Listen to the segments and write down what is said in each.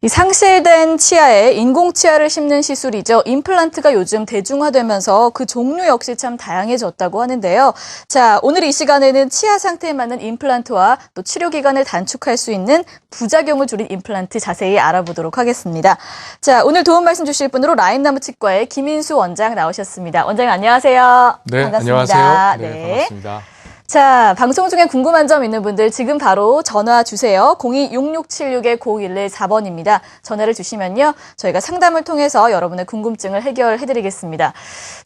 이 상실된 치아에 인공 치아를 심는 시술이죠. 임플란트가 요즘 대중화되면서 그 종류 역시 참 다양해졌다고 하는데요. 자, 오늘 이 시간에는 치아 상태에 맞는 임플란트와 또 치료 기간을 단축할 수 있는 부작용을 줄인 임플란트 자세히 알아보도록 하겠습니다. 자, 오늘 도움 말씀 주실 분으로 라임나무치과의 김인수 원장 나오셨습니다. 원장님 안녕하세요. 네, 반갑습니다. 안녕하세요. 네, 반갑습니다. 자, 방송 중에 궁금한 점 있는 분들 지금 바로 전화 주세요. 02-6676-0114번입니다. 전화를 주시면요, 저희가 상담을 통해서 여러분의 궁금증을 해결해드리겠습니다.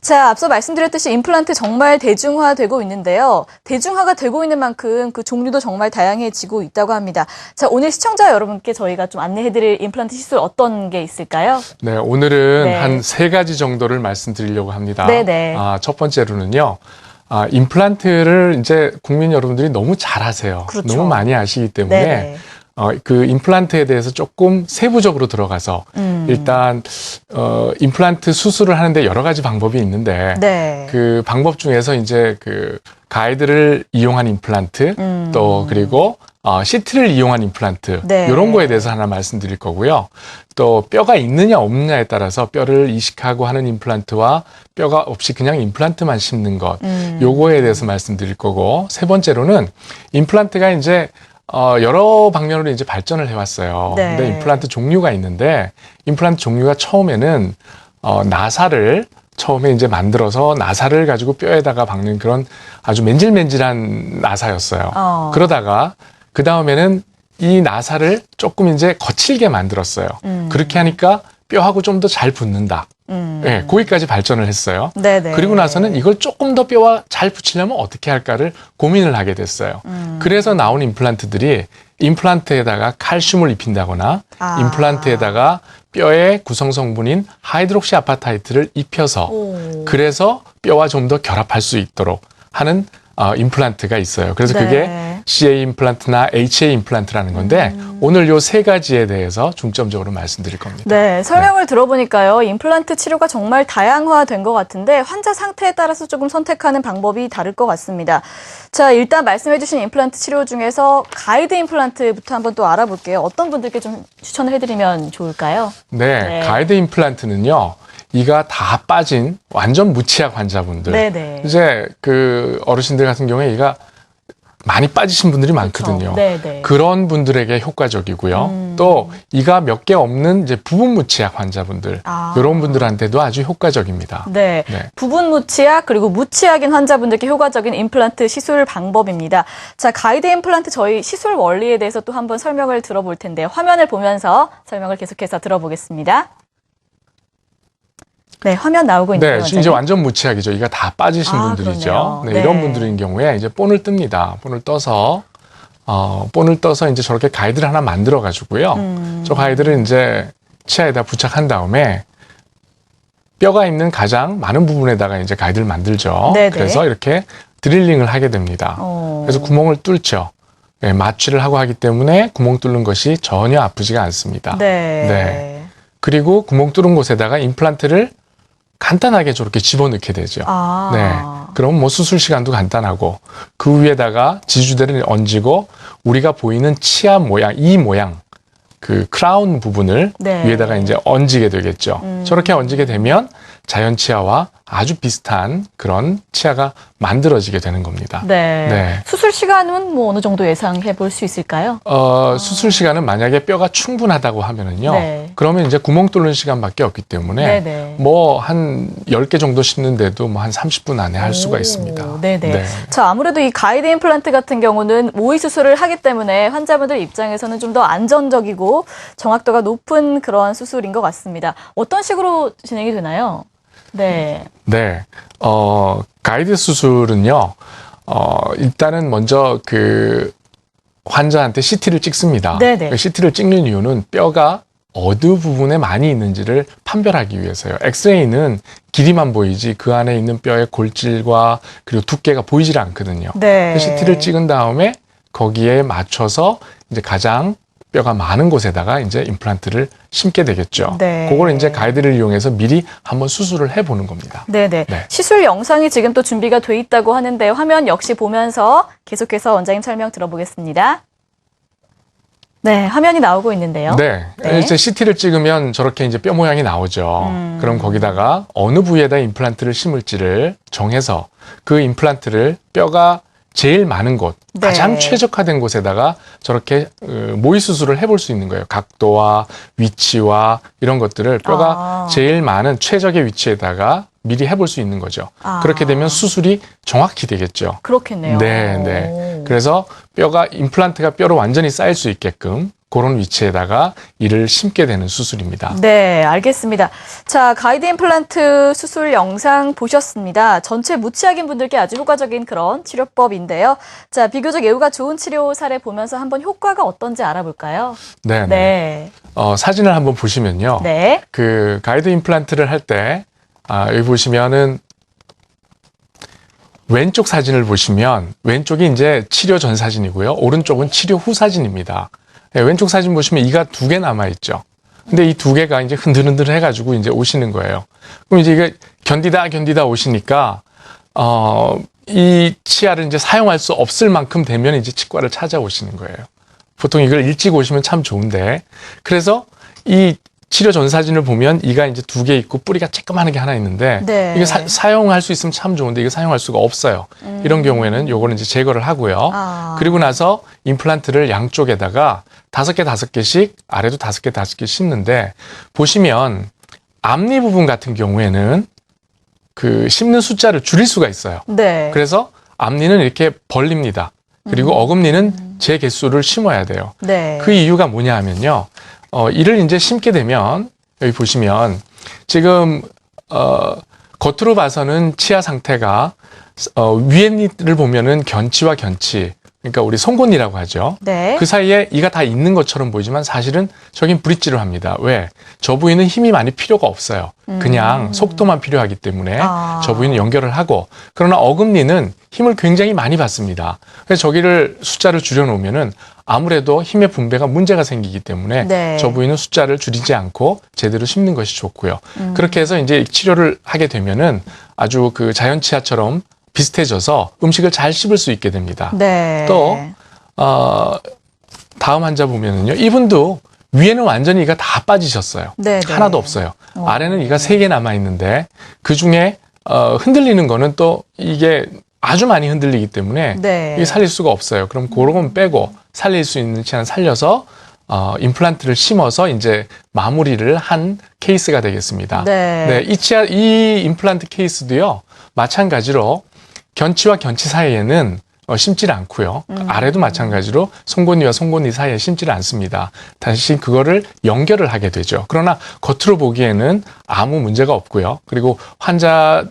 자, 앞서 말씀드렸듯이 임플란트 정말 대중화되고 있는데요. 대중화가 되고 있는 만큼 그 종류도 정말 다양해지고 있다고 합니다. 자, 오늘 시청자 여러분께 저희가 좀 안내해드릴 임플란트 시술 어떤 게 있을까요? 네, 오늘은 네. 한 3가지 정도를 말씀드리려고 합니다. 네네. 첫 번째로는요. 임플란트를 이제 국민 여러분들이 너무 잘 하세요. 그렇죠. 너무 많이 아시기 때문에 네네. 그 임플란트에 대해서 조금 세부적으로 들어가서 일단 임플란트 수술을 하는데 여러 가지 방법이 있는데 네. 그 방법 중에서 이제 그 가이드를 이용한 임플란트 또 그리고 시트를 이용한 임플란트 네. 이런 거에 대해서 하나 말씀드릴 거고요. 또 뼈가 있느냐 없느냐에 따라서 뼈를 이식하고 하는 임플란트와 뼈가 없이 그냥 임플란트만 심는 것 요거에 대해서 말씀드릴 거고, 세 번째로는 임플란트가 이제 여러 방면으로 이제 발전을 해왔어요. 네. 근데 임플란트 종류가 있는데 임플란트 종류가 처음에는 나사를 처음에 이제 만들어서 나사를 가지고 뼈에다가 박는 그런 아주 맨질맨질한 나사였어요. 그러다가 그 다음에는 이 나사를 조금 이제 거칠게 만들었어요. 그렇게 하니까 뼈하고 좀 더 잘 붙는다. 네, 거기까지 발전을 했어요. 네네. 그리고 나서는 이걸 조금 더 뼈와 잘 붙이려면 어떻게 할까를 고민을 하게 됐어요. 그래서 나온 임플란트들이 임플란트에다가 칼슘을 입힌다거나 임플란트에다가 뼈의 구성 성분인 하이드록시 아파타이트를 입혀서 그래서 뼈와 좀 더 결합할 수 있도록 하는 임플란트가 있어요. 그래서 네. 그게 CA 임플란트나 HA 임플란트라는 건데 오늘 요 3가지에 대해서 중점적으로 말씀드릴 겁니다. 네, 설명을 들어보니까요, 임플란트 치료가 정말 다양화된 것 같은데 환자 상태에 따라서 조금 선택하는 방법이 다를 것 같습니다. 자, 일단 말씀해주신 임플란트 치료 중에서 가이드 임플란트부터 한번 또 알아볼게요. 어떤 분들께 좀 추천을 해드리면 좋을까요? 네, 가이드 임플란트는요. 이가 다 빠진 완전 무치약 환자분들. 네네. 이제 그 어르신들 같은 경우에 이가 많이 빠지신 분들이 많거든요. 네네. 그런 분들에게 효과적이고요. 또 이가 몇 개 없는 이제 부분 무치약 환자분들, 이런 분들한테도 아주 효과적입니다. 네. 네. 부분 무치약 그리고 무치약인 환자분들께 효과적인 임플란트 시술 방법입니다. 자, 가이드 임플란트 저희 시술 원리에 대해서 또 한번 설명을 들어볼 텐데요. 화면을 보면서 설명을 계속해서 들어보겠습니다. 네, 화면 나오고 있네요. 네, 이제 완전 무치약이죠. 이가 다 빠지신 분들이죠. 네, 네. 이런 분들인 경우에 이제 본을 뜹니다. 본을 떠서 이제 저렇게 가이드를 하나 만들어 가지고요. 저 가이드를 이제 치아에다 부착한 다음에 뼈가 있는 가장 많은 부분에다가 이제 가이드를 만들죠. 네네. 그래서 이렇게 드릴링을 하게 됩니다. 그래서 구멍을 뚫죠. 네, 마취를 하고 하기 때문에 구멍 뚫는 것이 전혀 아프지가 않습니다. 네. 네. 그리고 구멍 뚫은 곳에다가 임플란트를 간단하게 저렇게 집어넣게 되죠. 네. 그럼 뭐 수술 시간도 간단하고 그 위에다가 지주대를 얹고 우리가 보이는 치아 모양, 이 모양, 그 크라운 부분을 네. 위에다가 이제 얹게 되겠죠. 저렇게 얹게 되면 자연 치아와 아주 비슷한 그런 치아가 만들어지게 되는 겁니다. 네. 네. 수술 시간은 뭐 어느 정도 예상해 볼 수 있을까요? 수술 시간은 만약에 뼈가 충분하다고 하면은요. 네. 그러면 이제 구멍 뚫는 시간밖에 없기 때문에 네네. 뭐 한 10개 정도 씹는데도 뭐 한 30분 안에 할 수가 있습니다. 네네. 네. 자, 아무래도 이 가이드 임플란트 같은 경우는 모의 수술을 하기 때문에 환자분들 입장에서는 좀 더 안전적이고 정확도가 높은 그런 수술인 것 같습니다. 어떤 식으로 진행이 되나요? 네. 네. 가이드 수술은요. 일단은 먼저 그 환자한테 CT를 찍습니다. 네네. 그 CT를 찍는 이유는 뼈가 어느 부분에 많이 있는지를 판별하기 위해서요. 엑스레이는 길이만 보이지 그 안에 있는 뼈의 골질과 그리고 두께가 보이질 않거든요. 네. CT를 찍은 다음에 거기에 맞춰서 이제 가장 뼈가 많은 곳에다가 이제 임플란트를 심게 되겠죠. 네. 그걸 이제 가이드를 이용해서 미리 한번 수술을 해보는 겁니다. 네네. 네. 시술 영상이 지금 또 준비가 돼 있다고 하는데 화면 역시 보면서 계속해서 원장님 설명 들어보겠습니다. 네, 화면이 나오고 있는데요. 네. 네. 이제 CT를 찍으면 저렇게 이제 뼈 모양이 나오죠. 그럼 거기다가 어느 부위에다 임플란트를 심을지를 정해서 그 임플란트를 뼈가 제일 많은 곳, 네. 가장 최적화된 곳에다가 저렇게 모의 수술을 해볼 수 있는 거예요. 각도와 위치와 이런 것들을 뼈가 제일 많은 최적의 위치에다가 미리 해볼 수 있는 거죠. 그렇게 되면 수술이 정확히 되겠죠. 그렇겠네요. 네, 네. 그래서 임플란트가 뼈로 완전히 쌓일 수 있게끔 그런 위치에다가 이를 심게 되는 수술입니다. 네, 알겠습니다. 자, 가이드 임플란트 수술 영상 보셨습니다. 전체 무치약인 분들께 아주 효과적인 그런 치료법인데요. 자, 비교적 예후가 좋은 치료 사례 보면서 한번 효과가 어떤지 알아볼까요? 네, 네. 사진을 한번 보시면요. 네. 그 가이드 임플란트를 할 때 여기 보시면은 왼쪽 사진을 보시면 왼쪽이 이제 치료 전 사진이고요. 오른쪽은 치료 후 사진입니다. 네, 왼쪽 사진 보시면 이가 2개 남아 있죠. 근데 이 2개가 이제 흔들흔들 해가지고 이제 오시는 거예요. 그럼 이제 이게 견디다 오시니까 이 치아를 이제 사용할 수 없을 만큼 되면 이제 치과를 찾아오시는 거예요. 보통 이걸 일찍 오시면 참 좋은데, 그래서 이 치료 전 사진을 보면 이가 이제 2개 있고 뿌리가 쬐끄만한 게 하나 있는데, 네. 이게 사용할 수 있으면 참 좋은데 이거 사용할 수가 없어요. 이런 경우에는 요거는 이제 제거를 하고요. 그리고 나서 임플란트를 양쪽에다가 5개씩 아래도 5개 심는데, 보시면 앞니 부분 같은 경우에는 그 심는 숫자를 줄일 수가 있어요. 네. 그래서 앞니는 이렇게 벌립니다. 그리고 어금니는 제 개수를 심어야 돼요. 네. 그 이유가 뭐냐 하면요. 이를 이제 심게 되면 여기 보시면 지금 겉으로 봐서는 치아 상태가 위에니를 보면은 견치와 견치, 그러니까 우리 송곳니라고 하죠. 네. 그 사이에 이가 다 있는 것처럼 보이지만 사실은 저긴 브릿지로 합니다. 왜? 저 부위는 힘이 많이 필요가 없어요. 그냥 속도만 필요하기 때문에 저 부위는 연결을 하고, 그러나 어금니는 힘을 굉장히 많이 받습니다. 그래서 저기를 숫자를 줄여놓으면은 아무래도 힘의 분배가 문제가 생기기 때문에 네. 저 부위는 숫자를 줄이지 않고 제대로 심는 것이 좋고요. 그렇게 해서 이제 치료를 하게 되면은 아주 그 자연치아처럼 비슷해져서 음식을 잘 씹을 수 있게 됩니다. 네. 또 다음 환자 보면은요, 이분도 위에는 완전히 이가 다 빠지셨어요. 네, 네. 하나도 없어요. 아래는 이가 3개 남아 있는데 그 중에 흔들리는 거는 또 이게 아주 많이 흔들리기 때문에 네. 이게 살릴 수가 없어요. 그럼 그런 건 빼고 살릴 수 있는 치아는 살려서 임플란트를 심어서 이제 마무리를 한 케이스가 되겠습니다. 네. 이 임플란트 케이스도요, 마찬가지로 견치와 견치 사이에는 심지를 않고요. 아래도 마찬가지로 송곳니와 송곳니 사이에 심지를 않습니다. 다시 그거를 연결을 하게 되죠. 그러나 겉으로 보기에는 아무 문제가 없고요. 그리고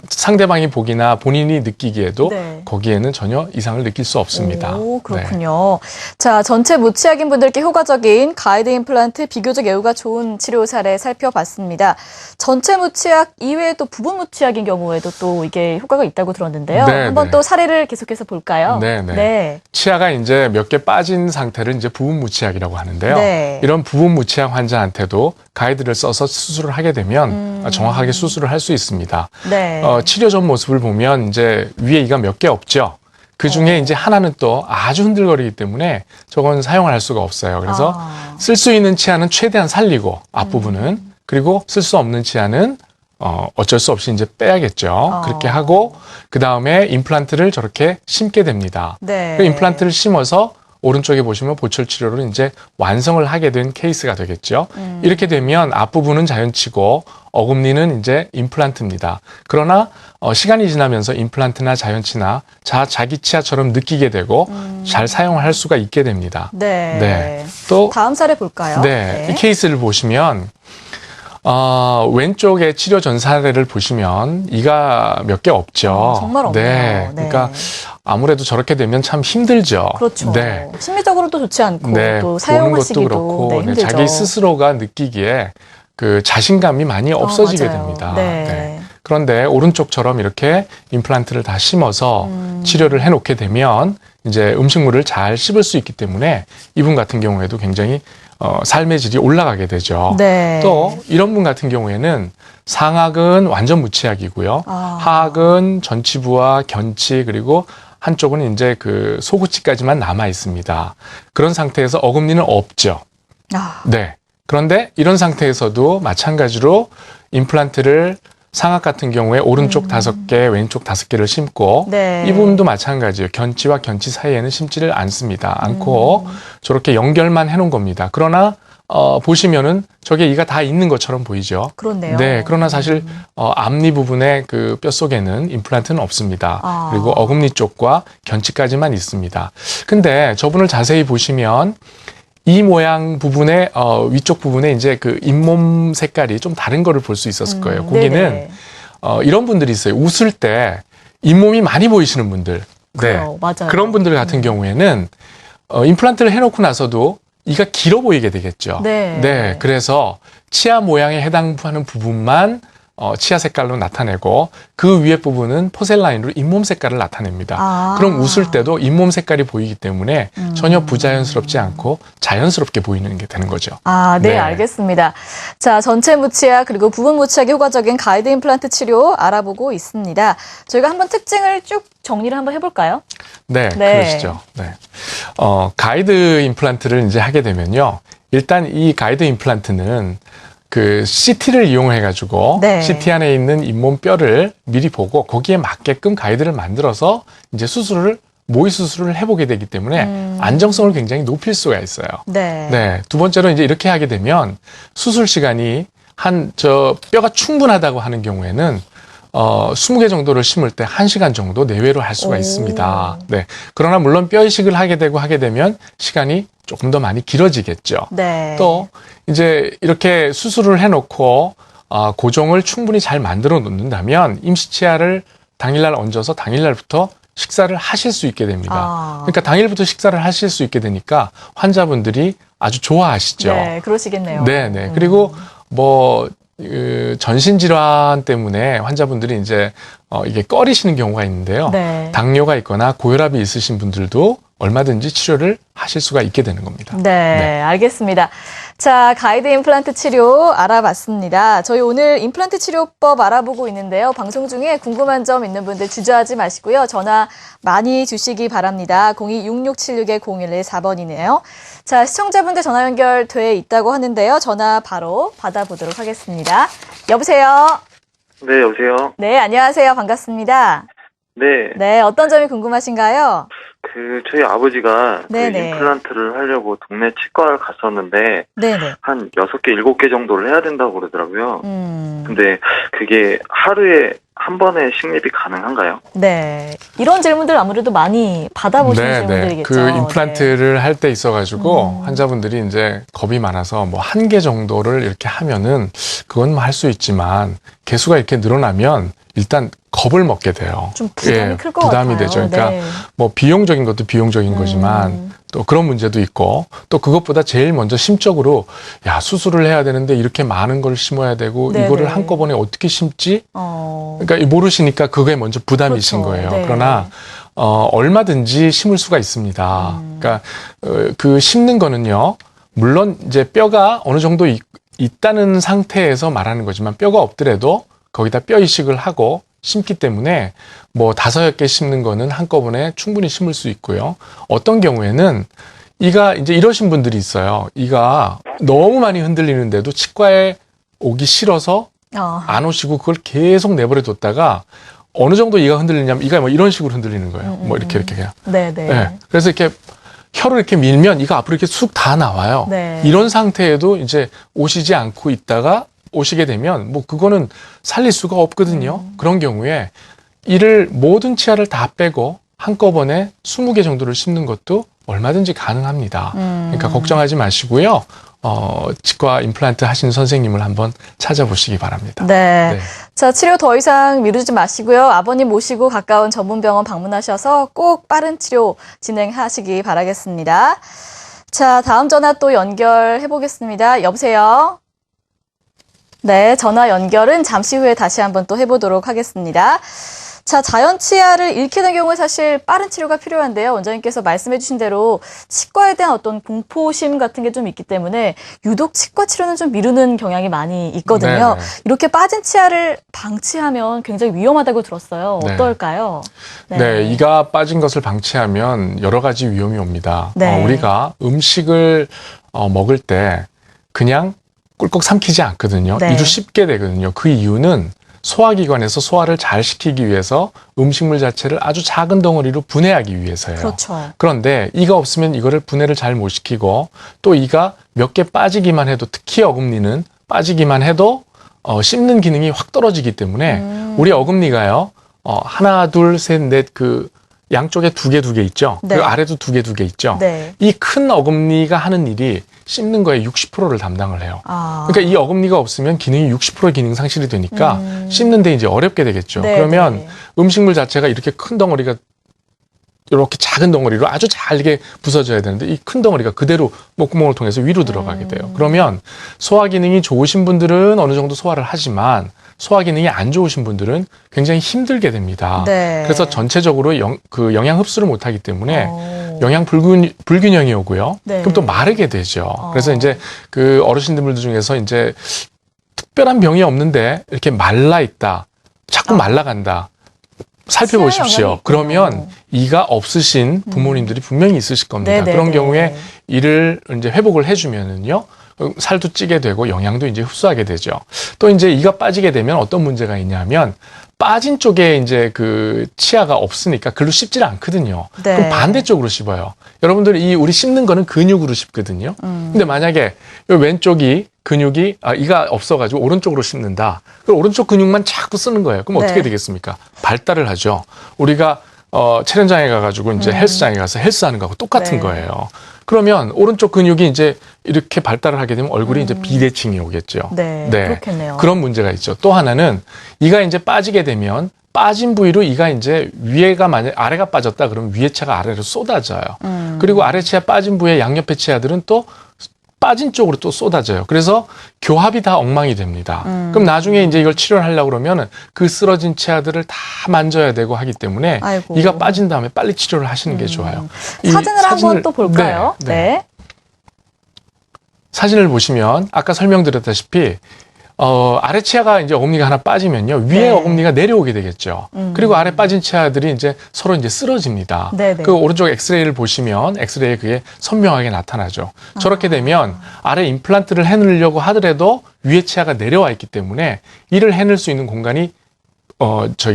상대방이 보기나 본인이 느끼기에도 네. 거기에는 전혀 이상을 느낄 수 없습니다. 오, 그렇군요. 자, 전체 무치약인 분들께 효과적인 가이드 임플란트 비교적 예후가 좋은 치료 사례 살펴봤습니다. 전체 무치약 이외에도 부분 무치약인 경우에도 또 이게 효과가 있다고 들었는데요. 네, 한번 네. 또 사례를 계속해서 볼까요? 네. 치아가 이제 몇 개 빠진 상태를 이제 부분 무치약이라고 하는데요. 네. 이런 부분 무치약 환자한테도 가이드를 써서 수술을 하게 되면 정확하게 수술을 할 수 있습니다. 네. 치료 전 모습을 보면 이제 위에 이가 몇 개 없죠. 그 중에 이제 하나는 또 아주 흔들거리기 때문에 저건 사용을 할 수가 없어요. 그래서 쓸 수 있는 치아는 최대한 살리고 앞부분은, 그리고 쓸 수 없는 치아는 어쩔 수 없이 이제 빼야겠죠. 그렇게 하고 그 다음에 임플란트를 저렇게 심게 됩니다. 네. 그 임플란트를 심어서 오른쪽에 보시면 보철 치료를 이제 완성을 하게 된 케이스가 되겠죠. 이렇게 되면 앞부분은 자연치고 어금니는 이제 임플란트입니다. 그러나 시간이 지나면서 임플란트나 자연치나 자기 치아처럼 느끼게 되고 잘 사용을 할 수가 있게 됩니다. 네. 또 다음 사례 볼까요? 이 케이스를 보시면 왼쪽에 치료 전 사례를 보시면 이가 몇 개 없죠. 정말 없네요. 네. 그러니까 아무래도 저렇게 되면 참 힘들죠. 그렇죠. 네. 심리적으로도 좋지 않고 네. 또 보는 것도 사용하시기도 그렇고 힘들죠. 자기 스스로가 느끼기에 그 자신감이 많이 없어지게 맞아요. 됩니다. 네. 그런데 오른쪽처럼 이렇게 임플란트를 다 심어서 치료를 해놓게 되면 이제 음식물을 잘 씹을 수 있기 때문에 이분 같은 경우에도 굉장히 삶의 질이 올라가게 되죠. 네. 또 이런 분 같은 경우에는 상악은 완전 무치약이고요. 하악은 전치부와 견치 그리고 한쪽은 이제 그 소구치까지만 남아 있습니다. 그런 상태에서 어금니는 없죠. 네. 그런데 이런 상태에서도 마찬가지로 임플란트를 상악 같은 경우에 오른쪽 5개, 왼쪽 5개를 심고 네. 이 부분도 마찬가지예요. 견치와 견치 사이에는 심지를 않고 저렇게 연결만 해놓은 겁니다. 그러나 보시면은 저게 이가 다 있는 것처럼 보이죠. 그렇네요. 네, 그러나 사실 앞니 부분의 그 뼛속에는 임플란트는 없습니다. 그리고 어금니 쪽과 견치까지만 있습니다. 근데 저분을 자세히 보시면 이 모양 부분의 위쪽 부분에 이제 그 잇몸 색깔이 좀 다른 거를 볼 수 있었을 거예요. 거기는 이런 분들이 있어요. 웃을 때 잇몸이 많이 보이시는 분들. 그래요, 맞아요. 그런 분들 같은 경우에는 임플란트를 해놓고 나서도 이가 길어 보이게 되겠죠. 네. 그래서 치아 모양에 해당하는 부분만 치아 색깔로 나타내고 그 위에 부분은 포셀라인으로 잇몸 색깔을 나타냅니다. 그럼 웃을 때도 잇몸 색깔이 보이기 때문에 전혀 부자연스럽지 않고 자연스럽게 보이는 게 되는 거죠. 네, 알겠습니다. 자, 전체 무치아 그리고 부분 무치아에 효과적인 가이드 임플란트 치료 알아보고 있습니다. 저희가 한번 특징을 쭉 정리를 한번 해볼까요? 네. 그러시죠. 네. 가이드 임플란트를 이제 하게 되면요. 일단 이 가이드 임플란트는 그 CT를 이용해가지고 CT 안에 있는 잇몸 뼈를 미리 보고 거기에 맞게끔 가이드를 만들어서 이제 모의 수술을 해보게 되기 때문에 안정성을 굉장히 높일 수가 있어요. 네. 두 번째로 이제 이렇게 하게 되면 수술 시간이 뼈가 충분하다고 하는 경우에는 20개 정도를 심을 때 1시간 정도 내외로 할 수가 있습니다. 네. 그러나 물론 뼈 이식을 하게 되면 시간이 조금 더 많이 길어지겠죠. 또 이제 이렇게 수술을 해놓고 고정을 충분히 잘 만들어 놓는다면 임시치아를 당일날 얹어서 당일날부터 식사를 하실 수 있게 됩니다. 그러니까 당일부터 식사를 하실 수 있게 되니까 환자분들이 아주 좋아하시죠. 네, 그러시겠네요. 네. 그리고 전신 질환 때문에 환자분들이 이제 이게 꺼리시는 경우가 있는데요. 당뇨가 있거나 고혈압이 있으신 분들도 얼마든지 치료를 하실 수가 있게 되는 겁니다. 네, 알겠습니다. 자, 가이드 임플란트 치료 알아봤습니다. 저희 오늘 임플란트 치료법 알아보고 있는데요. 방송 중에 궁금한 점 있는 분들 주저하지 마시고요. 전화 많이 주시기 바랍니다. 02-6676-0114번이네요. 자, 시청자분들 전화 연결돼 있다고 하는데요. 전화 바로 받아보도록 하겠습니다. 여보세요? 네, 여보세요? 네, 안녕하세요. 반갑습니다. 네, 어떤 점이 궁금하신가요? 저희 아버지가 임플란트를 하려고 동네 치과를 갔었는데, 한 6개, 7개 정도를 해야 된다고 그러더라고요. 근데 그게 하루에 한 번에 식립이 가능한가요? 네. 이런 질문들 아무래도 많이 받아보시는 질문들이겠죠. 그 임플란트를 할 때 있어가지고 환자분들이 이제 겁이 많아서 뭐 1개 정도를 이렇게 하면은 그건 할 수 있지만 개수가 이렇게 늘어나면 일단 겁을 먹게 돼요. 좀 부담이 클 것 같아요. 부담이 되죠. 그러니까 뭐 비용적인 것도 비용적인 거지만 또 그런 문제도 있고 또 그것보다 제일 먼저 심적으로 수술을 해야 되는데 이렇게 많은 걸 심어야 되고 이거를 한꺼번에 어떻게 심지? 그러니까 모르시니까 그게 먼저 부담이신 거예요. 그러나 얼마든지 심을 수가 있습니다. 그러니까 그 심는 거는요. 물론 이제 뼈가 어느 정도 있다는 상태에서 말하는 거지만 뼈가 없더라도 거기다 뼈 이식을 하고 심기 때문에 뭐 5개 심는 거는 한꺼번에 충분히 심을 수 있고요. 어떤 경우에는 이가 이제 이러신 분들이 있어요. 이가 너무 많이 흔들리는데도 치과에 오기 싫어서 안 오시고 그걸 계속 내버려 뒀다가 어느 정도 이가 흔들리냐면 이가 뭐 이런 식으로 흔들리는 거예요. 뭐 이렇게 그냥. 네. 그래서 이렇게 혀를 이렇게 밀면 이가 앞으로 이렇게 쑥 다 나와요. 이런 상태에도 이제 오시지 않고 있다가 오시게 되면 뭐 그거는 살릴 수가 없거든요. 그런 경우에 이를 모든 치아를 다 빼고 한꺼번에 20개 정도를 심는 것도 얼마든지 가능합니다. 그러니까 걱정하지 마시고요. 치과 임플란트 하시는 선생님을 한번 찾아보시기 바랍니다. 네. 자, 치료 더 이상 미루지 마시고요. 아버님 모시고 가까운 전문병원 방문하셔서 꼭 빠른 치료 진행하시기 바라겠습니다. 자, 다음 전화 또 연결해 보겠습니다. 여보세요? 네, 전화 연결은 잠시 후에 다시 한번 또 해보도록 하겠습니다. 자, 자연 치아를 잃게 된 경우에 사실 빠른 치료가 필요한데요. 원장님께서 말씀해 주신 대로 치과에 대한 어떤 공포심 같은 게 좀 있기 때문에 유독 치과 치료는 좀 미루는 경향이 많이 있거든요. 네네. 이렇게 빠진 치아를 방치하면 굉장히 위험하다고 들었어요. 네. 어떨까요? 네, 이가 빠진 것을 방치하면 여러 가지 위험이 옵니다. 네. 우리가 음식을 먹을 때 그냥 꿀꺽 삼키지 않거든요. 네. 이로 씹게 되거든요. 그 이유는 소화기관에서 소화를 잘 시키기 위해서 음식물 자체를 아주 작은 덩어리로 분해하기 위해서예요. 그렇죠. 그런데 이가 없으면 이거를 분해를 잘 못 시키고 또 이가 몇 개 빠지기만 해도 특히 어금니는 빠지기만 해도 씹는 기능이 확 떨어지기 때문에 우리 어금니가요. 하나, 둘, 셋, 넷 그 양쪽에 두 개 있죠. 네. 그 아래도 두 개 있죠. 네. 이 큰 어금니가 하는 일이 씹는 거에 60%를 담당을 해요. 아. 그러니까 이 어금니가 없으면 기능이 60% 기능 상실이 되니까 씹는데 이제 어렵게 되겠죠. 네, 그러면 네. 음식물 자체가 이렇게 큰 덩어리가 이렇게 작은 덩어리로 아주 잘게 부서져야 되는데 이 큰 덩어리가 그대로 목구멍을 통해서 위로 들어가게 돼요. 그러면 소화 기능이 좋으신 분들은 어느 정도 소화를 하지만 소화 기능이 안 좋으신 분들은 굉장히 힘들게 됩니다. 네. 그래서 전체적으로 영양 흡수를 못하기 때문에 오. 영양 불균형이 오고요. 네. 그럼 또 마르게 되죠. 그래서 이제 그 어르신들 중에서 이제 특별한 병이 없는데 이렇게 말라 있다, 자꾸 말라간다. 살펴보십시오. 영향이 그러면 있군요. 이가 없으신 부모님들이 분명히 있으실 겁니다. 네네네. 그런 경우에 이를 이제 회복을 해주면은요. 살도 찌게 되고 영양도 이제 흡수하게 되죠. 또 이제 이가 빠지게 되면 어떤 문제가 있냐면 빠진 쪽에 이제 그 치아가 없으니까 글로 씹질 않거든요. 네. 그럼 반대쪽으로 씹어요. 여러분들 우리 씹는 거는 근육으로 씹거든요. 근데 만약에 이 왼쪽이 근육이 이가 없어가지고 오른쪽으로 씹는다. 그럼 오른쪽 근육만 자꾸 쓰는 거예요. 그럼 어떻게 네. 되겠습니까? 발달을 하죠. 우리가 촬영장에 가가지고 이제 헬스장에 가서 헬스하는 거하고 똑같은 네. 거예요. 그러면 오른쪽 근육이 이제 이렇게 발달을 하게 되면 얼굴이 이제 비대칭이 오겠죠. 네, 그렇겠네요. 그런 문제가 있죠. 또 하나는 이가 이제 빠지게 되면 빠진 부위로 이가 이제 만약 아래가 빠졌다 그러면 위에 치아가 아래로 쏟아져요. 그리고 아래 치아 빠진 부위의 양옆의 치아들은 또 빠진 쪽으로 또 쏟아져요. 그래서 교합이 다 엉망이 됩니다. 그럼 나중에 이제 이걸 치료를 하려고 그러면 그 쓰러진 치아들을 다 만져야 되고 하기 때문에 아이고. 이가 빠진 다음에 빨리 치료를 하시는 게 좋아요. 이 사진을 한번 또 볼까요? 네. 사진을 보시면 아까 설명드렸다시피 아래 치아가 이제 어금니가 하나 빠지면요. 위에 네. 어금니가 내려오게 되겠죠. 그리고 아래 빠진 치아들이 이제 서로 이제 쓰러집니다. 네네. 그 오른쪽 엑스레이를 보시면 엑스레이에 그게 선명하게 나타나죠. 저렇게 되면 아래 임플란트를 해놓으려고 하더라도 위에 치아가 내려와 있기 때문에 이를 해낼 수 있는 공간이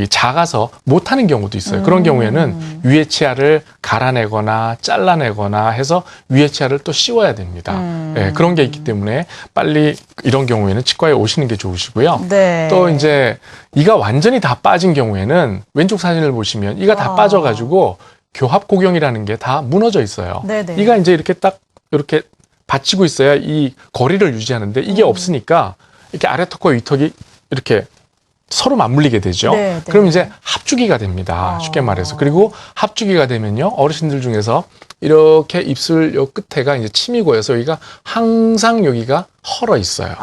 작아서 못하는 경우도 있어요. 그런 경우에는 위에 치아를 갈아내거나 잘라내거나 해서 위에 치아를 또 씌워야 됩니다. 네, 그런 게 있기 때문에 빨리 이런 경우에는 치과에 오시는 게 좋으시고요. 네. 또 이제 이가 완전히 다 빠진 경우에는 왼쪽 사진을 보시면 이가 다 빠져가지고 교합고경이라는 게 다 무너져 있어요. 네네. 이가 이제 이렇게 딱 이렇게 받치고 있어야 이 거리를 유지하는데 이게 없으니까 이렇게 아래 턱과 위 턱이 이렇게 서로 맞물리게 되죠. 네, 네. 그럼 이제 합주기가 됩니다. 쉽게 말해서. 그리고 합주기가 되면요. 어르신들 중에서 이렇게 입술 요 끝에가 이제 침이 고여서 여기가 항상 여기가 헐어 있어요.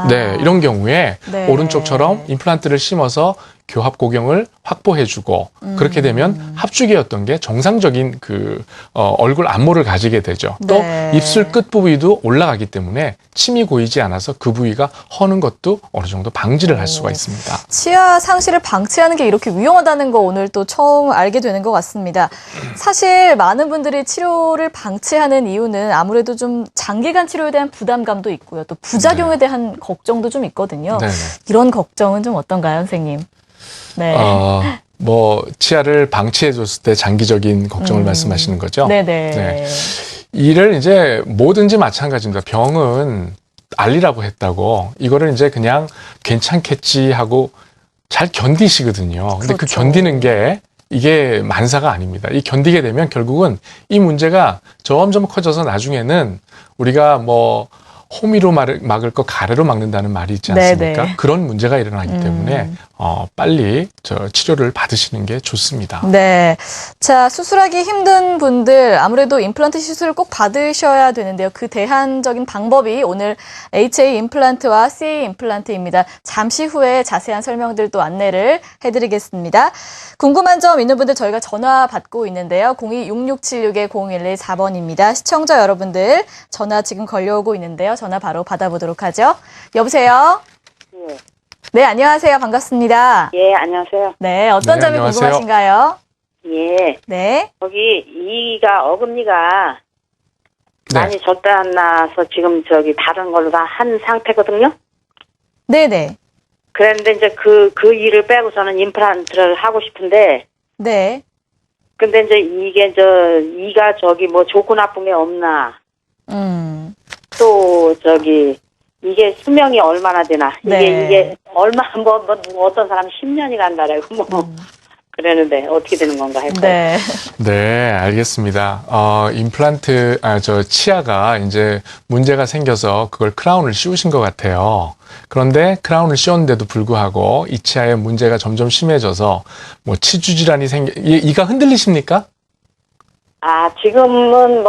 네, 이런 경우에 네. 오른쪽처럼 임플란트를 심어서 교합 고경을 확보해주고 그렇게 되면 합주기였던 게 정상적인 얼굴 안모를 가지게 되죠. 또 네. 입술 끝 부위도 올라가기 때문에 침이 고이지 않아서 그 부위가 허는 것도 어느 정도 방지를 할 수가 있습니다. 치아 상실을 방치하는 게 이렇게 위험하다는 거 오늘 또 처음 알게 되는 것 같습니다. 사실 많은 분들이 치료를 방치하는 이유는 아무래도 좀 장기간 치료에 대한 부담감도 있고요. 또 부작용에 대한 걱정도 좀 있거든요. 네네. 이런 걱정은 좀 어떤가요, 선생님? 네. 치아를 방치해줬을 때 장기적인 걱정을 말씀하시는 거죠? 네네. 네. 이를 이제 뭐든지 마찬가지입니다. 병은 알리라고 했다고 이거를 이제 그냥 괜찮겠지 하고 잘 견디시거든요. 근데 그 그렇죠. 견디는 게 이게 만사가 아닙니다. 이 견디게 되면 결국은 이 문제가 점점 커져서 나중에는 우리가 호미로 막을 거 가래로 막는다는 말이 있지 않습니까? 네네. 그런 문제가 일어나기 때문에 빨리 치료를 받으시는 게 좋습니다. 네. 자, 수술하기 힘든 분들 아무래도 임플란트 시술을 꼭 받으셔야 되는데요. 그 대안적인 방법이 오늘 HA 임플란트와 CA 임플란트입니다. 잠시 후에 자세한 설명들도 안내를 해드리겠습니다. 궁금한 점 있는 분들 저희가 전화 받고 있는데요. 02-6676-0114번입니다. 시청자 여러분들 전화 지금 걸려오고 있는데요. 전화 바로 받아보도록 하죠. 여보세요? 예. 네, 안녕하세요. 반갑습니다. 예, 안녕하세요. 네, 어떤 네, 점이 안녕하세요. 궁금하신가요? 예. 네. 거기 어금니가 네. 많이 젖지 않아서 지금 다른 걸로 다 한 상태거든요. 네네. 그런데 이제 그 일을 빼고 저는 임플란트를 하고 싶은데, 네. 근데 이제 이게 이가 뭐 좋고 나쁜 게 없나. 또 이게 수명이 얼마나 되나. 네. 이게 얼마, 어떤 사람 10년이 간다라고 그러는데 어떻게 되는 건가 해서. 네. 네, 알겠습니다. 치아가 이제 문제가 생겨서 그걸 크라운을 씌우신 것 같아요. 그런데 크라운을 씌웠는데도 불구하고 이 치아에 문제가 점점 심해져서 뭐 치주 질환이 이가 흔들리십니까? 아, 지금은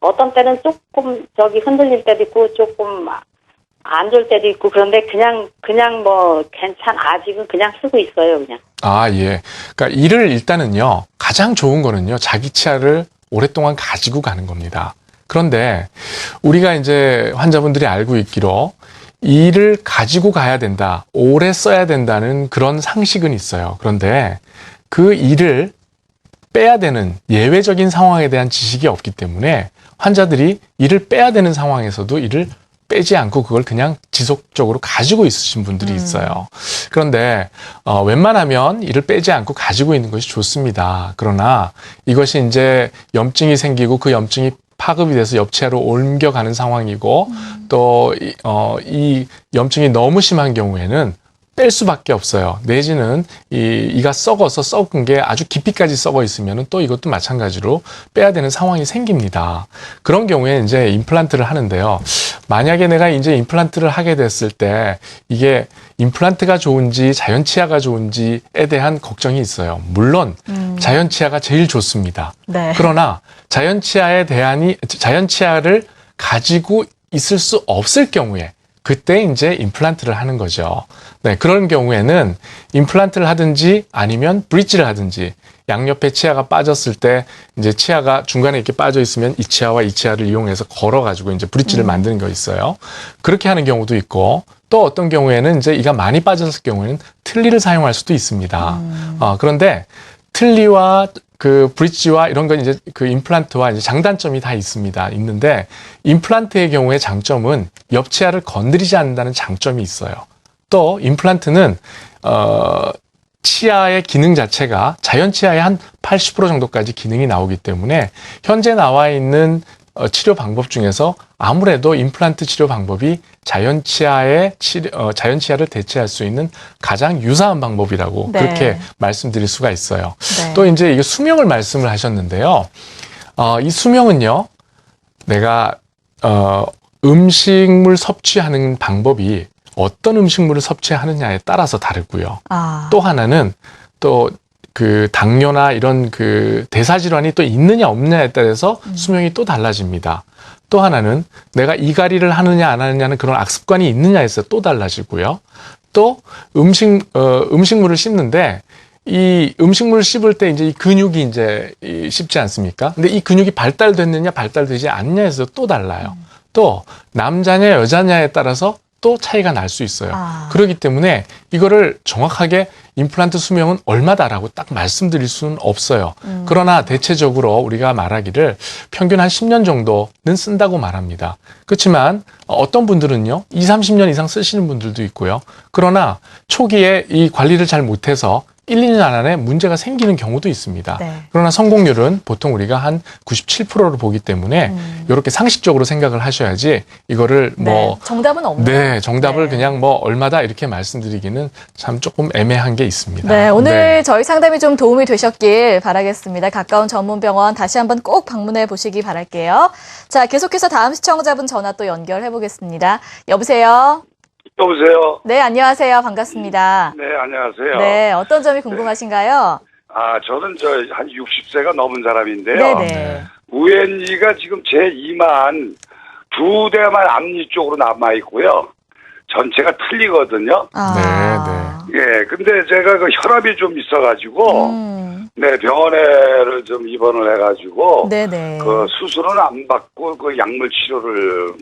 어떤 때는 조금 흔들릴 때도 있고 조금 안 좋을 때도 있고 그런데 그냥 아직은 그냥 쓰고 있어요, 그냥. 아, 예. 그러니까 이를 일단은요, 가장 좋은 거는요, 자기 치아를 오랫동안 가지고 가는 겁니다. 그런데 우리가 이제 환자분들이 알고 있기로 이를 가지고 가야 된다, 오래 써야 된다는 그런 상식은 있어요. 그런데 그 이를 빼야 되는 예외적인 상황에 대한 지식이 없기 때문에 환자들이 이를 빼야 되는 상황에서도 이를 빼지 않고 그걸 그냥 지속적으로 가지고 있으신 분들이 있어요. 그런데 웬만하면 이를 빼지 않고 가지고 있는 것이 좋습니다. 그러나 이것이 이제 염증이 생기고 그 염증이 파급이 돼서 옆치아로 옮겨가는 상황이고 또 이 염증이 너무 심한 경우에는 뺄 수밖에 없어요. 내지는 이가 썩은 게 아주 깊이까지 썩어 있으면 또 이것도 마찬가지로 빼야 되는 상황이 생깁니다. 그런 경우에 이제 임플란트를 하는데요. 만약에 내가 이제 임플란트를 하게 됐을 때 이게 임플란트가 좋은지 자연치아가 좋은지에 대한 걱정이 있어요. 물론 자연치아가 제일 좋습니다. 네. 그러나 자연치아를 가지고 있을 수 없을 경우에 그때 이제 임플란트를 하는 거죠. 네, 그런 경우에는 임플란트를 하든지 아니면 브릿지를 하든지 양옆에 치아가 빠졌을 때 이제 치아가 중간에 이렇게 빠져 있으면 이 치아와 이 치아를 이용해서 걸어가지고 이제 브릿지를 만드는 거 있어요. 그렇게 하는 경우도 있고 또 어떤 경우에는 이제 이가 많이 빠졌을 경우에는 틀니를 사용할 수도 있습니다. 그런데 틀니와 그 브릿지와 이런 건 이제 그 임플란트와 이제 장단점이 다 있는데 임플란트의 경우에 장점은 옆치아를 건드리지 않는다는 장점이 있어요. 또 임플란트는 치아의 기능 자체가 자연 치아의 한 80% 정도까지 기능이 나오기 때문에 현재 나와 있는 치료 방법 중에서 아무래도 임플란트 치료 방법이 자연 치아를 대체할 수 있는 가장 유사한 방법이라고 네. 그렇게 말씀드릴 수가 있어요. 네. 또 이제 이게 수명을 말씀을 하셨는데요. 이 수명은요, 내가 음식물 섭취하는 방법이 어떤 음식물을 섭취하느냐에 따라서 다르고요. 또 하나는 또 그 당뇨나 이런 그 대사질환이 또 있느냐 없느냐에 따라서 수명이 또 달라집니다. 또 하나는 내가 이갈이를 하느냐 안 하느냐는 그런 악습관이 있느냐에서 또 달라지고요. 또 음식물을 씹는데 이 음식물을 씹을 때 이제 이 근육이 이제 씹지 않습니까? 근데 이 근육이 발달됐느냐 발달되지 않느냐에서 또 달라요. 또 남자냐 여자냐에 따라서 또 차이가 날 수 있어요. 그렇기 때문에 이거를 정확하게 임플란트 수명은 얼마다라고 딱 말씀드릴 수는 없어요. 그러나 대체적으로 우리가 말하기를 평균 한 10년 정도는 쓴다고 말합니다. 그렇지만 어떤 분들은요, 20, 30년 이상 쓰시는 분들도 있고요. 그러나 초기에 이 관리를 잘 못해서 1, 2년 안에 문제가 생기는 경우도 있습니다. 네. 그러나 성공률은 보통 우리가 한 97%를 보기 때문에 이렇게 상식적으로 생각을 하셔야지 이거를 뭐 정답은 없네요. 네, 정답을 그냥 뭐 얼마다 이렇게 말씀드리기는 참 조금 애매한 게 있습니다. 네, 오늘 저희 상담이 좀 도움이 되셨길 바라겠습니다. 가까운 전문병원 다시 한번 꼭 방문해 보시기 바랄게요. 자, 계속해서 다음 시청자분 전화 또 연결해 보겠습니다. 여보세요? 여보세요. 네, 안녕하세요. 반갑습니다. 네, 안녕하세요. 네, 어떤 점이 궁금하신가요? 저는 한 60세가 넘은 사람인데요. 네네. 우엔이가 지금 제 2만 2대만 앞니 쪽으로 남아 있고요. 전체가 틀리거든요. 예, 근데 제가 그 혈압이 좀 있어가지고, 네, 병원에를 좀 입원을 해가지고, 네네. 그 수술은 안 받고 그 약물 치료를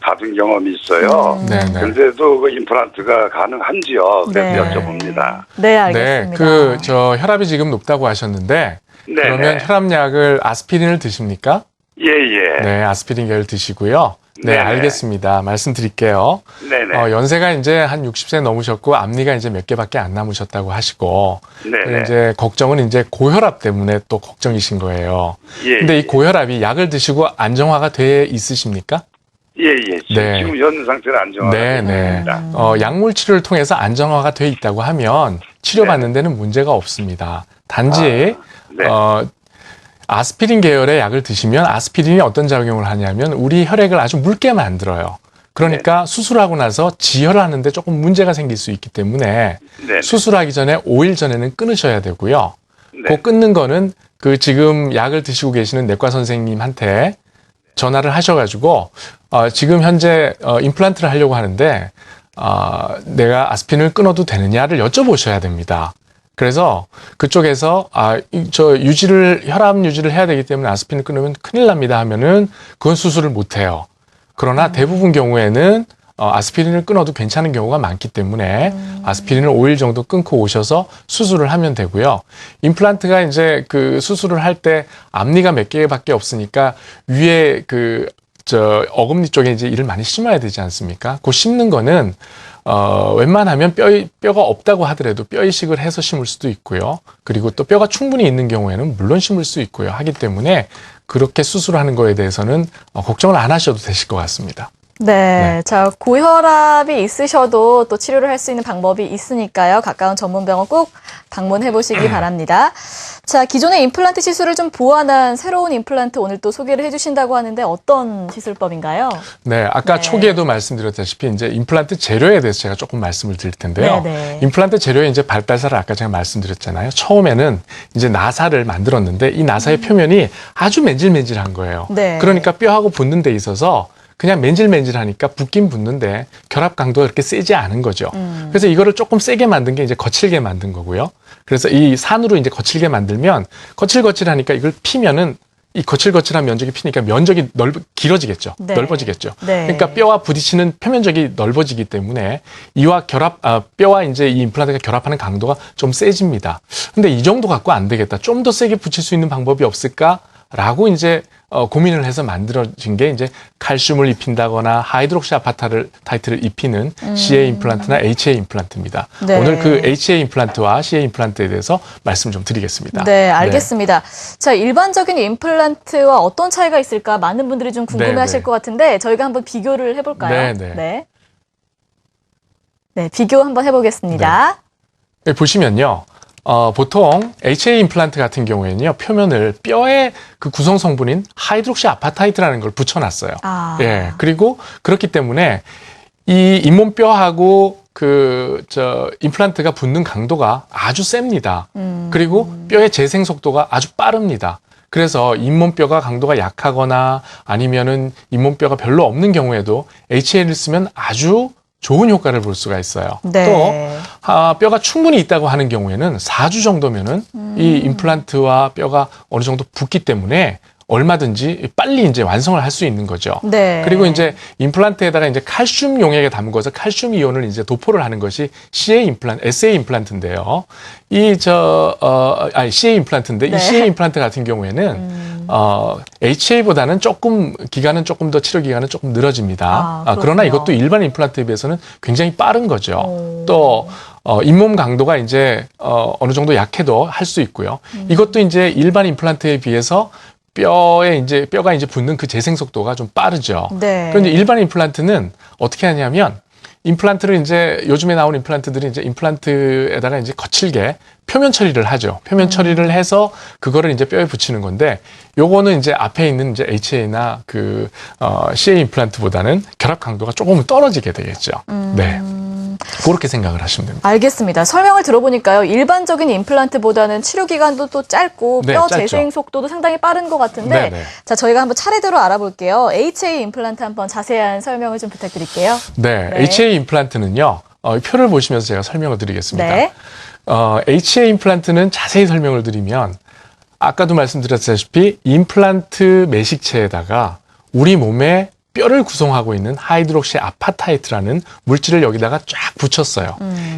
받은 경험이 있어요. 네네. 근데도 그 임플란트가 가능한지요? 그래서 네. 여쭤봅니다. 네, 알겠습니다. 네, 혈압이 지금 높다고 하셨는데 네. 그러면 혈압약을 아스피린을 드십니까? 예, 예. 네, 아스피린 계열 드시고요. 네, 네네. 알겠습니다. 말씀드릴게요. 네네. 연세가 이제 한 60세 넘으셨고 앞니가 이제 몇 개밖에 안 남으셨다고 하시고 네네. 이제 걱정은 이제 고혈압 때문에 또 걱정이신 거예요. 예. 근데 이 고혈압이 약을 드시고 안정화가 돼 있으십니까? 예, 예. 네. 지금 현 상태는 안정화가 네, 네. 됩니다. 약물 치료를 통해서 안정화가 돼 있다고 하면 치료받는 데는 문제가 없습니다. 단지 네. 아스피린 계열의 약을 드시면 아스피린이 어떤 작용을 하냐면 우리 혈액을 아주 묽게 만들어요. 그러니까 수술하고 나서 지혈하는데 조금 문제가 생길 수 있기 때문에 네. 수술하기 전에 5일 전에는 끊으셔야 되고요. 네. 그 끊는 거는 그 지금 약을 드시고 계시는 내과 선생님한테 전화를 하셔가지고 지금 현재 임플란트를 하려고 하는데 내가 아스피린을 끊어도 되느냐를 여쭤보셔야 됩니다. 그래서 그쪽에서 혈압 유지를 해야 되기 때문에 아스피린을 끊으면 큰일 납니다 하면은 그건 수술을 못 해요. 그러나 대부분 경우에는 아스피린을 끊어도 괜찮은 경우가 많기 때문에 아스피린을 5일 정도 끊고 오셔서 수술을 하면 되고요. 임플란트가 이제 그 수술을 할 때 앞니가 몇 개밖에 없으니까 위에 어금니 쪽에 이제 이를 많이 심어야 되지 않습니까? 그 심는 거는 웬만하면 뼈가 없다고 하더라도 뼈 이식을 해서 심을 수도 있고요. 그리고 또 뼈가 충분히 있는 경우에는 물론 심을 수 있고요. 하기 때문에 그렇게 수술하는 거에 대해서는 걱정을 안 하셔도 되실 것 같습니다. 네. 자, 고혈압이 있으셔도 또 치료를 할 수 있는 방법이 있으니까요. 가까운 전문병원 꼭 방문해 보시기 바랍니다. 자, 기존의 임플란트 시술을 좀 보완한 새로운 임플란트 오늘 또 소개를 해주신다고 하는데 어떤 시술법인가요? 네, 아까 네. 초기에도 말씀드렸다시피 이제 임플란트 재료에 대해서 제가 조금 말씀을 드릴 텐데요. 네네. 임플란트 재료의 이제 발달사를 아까 제가 말씀드렸잖아요. 처음에는 이제 나사를 만들었는데 이 나사의 표면이 아주 맨질맨질한 거예요. 네. 그러니까 뼈하고 붙는 데 있어서 그냥 맨질맨질하니까 붙긴 붙는데 결합 강도가 그렇게 세지 않은 거죠. 그래서 이거를 조금 세게 만든 게 이제 거칠게 만든 거고요. 그래서 이 산으로 이제 거칠게 만들면 거칠거칠하니까 이걸 피면은 이 거칠거칠한 면적이 피니까 면적이 길어지겠죠. 네. 넓어지겠죠. 네. 그러니까 뼈와 부딪히는 표면적이 넓어지기 때문에 이와 뼈와 이제 이 임플란트가 결합하는 강도가 좀 세집니다. 근데 이 정도 갖고 안 되겠다. 좀 더 세게 붙일 수 있는 방법이 없을까라고 이제 고민을 해서 만들어진 게 이제 칼슘을 입힌다거나 하이드록시 아파타이트를 입히는 CA 임플란트나 HA 임플란트입니다. 네. 오늘 그 HA 임플란트와 CA 임플란트에 대해서 말씀 좀 드리겠습니다. 네, 알겠습니다. 자, 일반적인 임플란트와 어떤 차이가 있을까 많은 분들이 좀 궁금해하실 네. 것 같은데 저희가 한번 비교를 해볼까요? 네. 네, 비교 한번 해보겠습니다. 네, 보시면요. 보통 HA 임플란트 같은 경우에는요, 표면을 뼈의 그 구성 성분인 하이드록시 아파타이트라는 걸 붙여놨어요. 예. 그리고 그렇기 때문에 이 잇몸뼈하고 임플란트가 붙는 강도가 아주 셉니다. 그리고 뼈의 재생 속도가 아주 빠릅니다. 그래서 잇몸뼈가 강도가 약하거나 아니면은 잇몸뼈가 별로 없는 경우에도 HA를 쓰면 아주 좋은 효과를 볼 수가 있어요. 네. 또 뼈가 충분히 있다고 하는 경우에는 4주 정도면은 이 임플란트와 뼈가 어느 정도 붙기 때문에 얼마든지 빨리 이제 완성을 할 수 있는 거죠. 네. 그리고 이제 임플란트에다가 이제 칼슘 용액에 담궈서 칼슘 이온을 이제 도포를 하는 것이 CA 임플란트, SA 임플란트인데요. CA 임플란트인데 네. 이 CA 임플란트 같은 경우에는 HA보다는 기간은 조금 더 치료 기간은 조금 늘어집니다. 그러나 이것도 일반 임플란트에 비해서는 굉장히 빠른 거죠. 또 잇몸 강도가 이제 어느 정도 약해도 할 수 있고요. 이것도 이제 일반 임플란트에 비해서 뼈가 이제 붙는 그 재생 속도가 좀 빠르죠. 네. 그런데 일반 임플란트는 어떻게 하냐면 임플란트를 이제 요즘에 나온 임플란트들이 이제 임플란트에다가 이제 거칠게 표면 처리를 하죠. 표면 처리를 해서 그거를 이제 뼈에 붙이는 건데 요거는 이제 앞에 있는 이제 HA나 CA 임플란트보다는 결합 강도가 조금 떨어지게 되겠죠. 네. 그렇게 생각을 하시면 됩니다. 알겠습니다. 설명을 들어보니까요. 일반적인 임플란트보다는 치료 기간도 또 짧고 네, 뼈 짧죠. 재생 속도도 상당히 빠른 것 같은데 네. 자, 저희가 한번 차례대로 알아볼게요. HA 임플란트 한번 자세한 설명을 좀 부탁드릴게요. 네. 네. HA 임플란트는요. 표를 보시면서 제가 설명을 드리겠습니다. 네. HA 임플란트는 자세히 설명을 드리면 아까도 말씀드렸다시피 임플란트 매식체에다가 우리 몸에 뼈를 구성하고 있는 하이드록시 아파타이트라는 물질을 여기다가 쫙 붙였어요.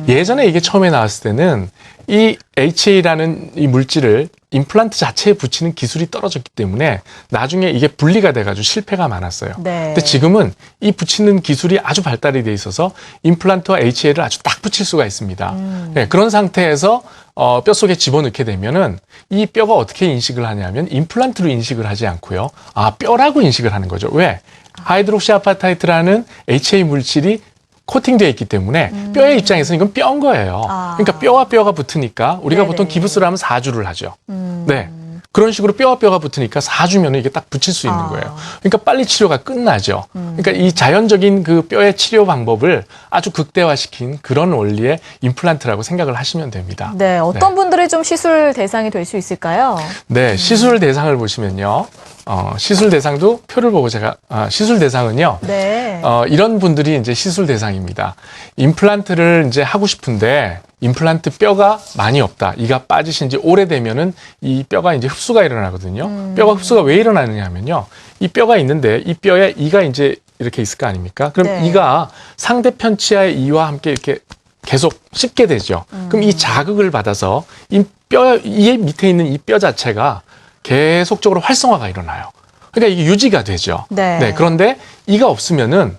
예전에 이게 처음에 나왔을 때는 이 HA라는 이 물질을 임플란트 자체에 붙이는 기술이 떨어졌기 때문에 나중에 이게 분리가 돼가지고 실패가 많았어요. 네. 근데 지금은 이 붙이는 기술이 아주 발달이 돼 있어서 임플란트와 HA를 아주 딱 붙일 수가 있습니다. 네, 그런 상태에서 뼈 속에 집어넣게 되면은 이 뼈가 어떻게 인식을 하냐면 임플란트로 인식을 하지 않고요. 뼈라고 인식을 하는 거죠. 왜? 하이드록시아파타이트라는 HA 물질이 코팅되어 있기 때문에 뼈의 입장에서는 이건 뼈인 거예요. 그러니까 뼈와 뼈가 붙으니까 우리가 네네. 보통 기부스를 하면 4주를 하죠. 네. 그런 식으로 뼈와 뼈가 붙으니까 4주면 이게 딱 붙일 수 있는 거예요. 그러니까 빨리 치료가 끝나죠. 그러니까 이 자연적인 그 뼈의 치료 방법을 아주 극대화시킨 그런 원리의 임플란트라고 생각을 하시면 됩니다. 네, 어떤 분들이 좀 시술 대상이 될 수 있을까요? 네, 시술 대상을 보시면요. 시술 대상도 표를 보고 제가, 시술 대상은요. 네. 이런 분들이 이제 시술 대상입니다. 임플란트를 이제 하고 싶은데 임플란트 뼈가 많이 없다. 이가 빠지신 지 오래되면은 이 뼈가 이제 흡수가 일어나거든요. 뼈가 흡수가 왜 일어나느냐 하면요. 이 뼈가 있는데 이 뼈에 이가 이제 이렇게 있을 거 아닙니까? 그럼 네. 이가 상대편 치아의 이와 함께 이렇게 계속 씹게 되죠. 그럼 이 자극을 받아서 이 밑에 있는 이 뼈 자체가 계속적으로 활성화가 일어나요. 그러니까 이게 유지가 되죠. 네. 그런데 이가 없으면은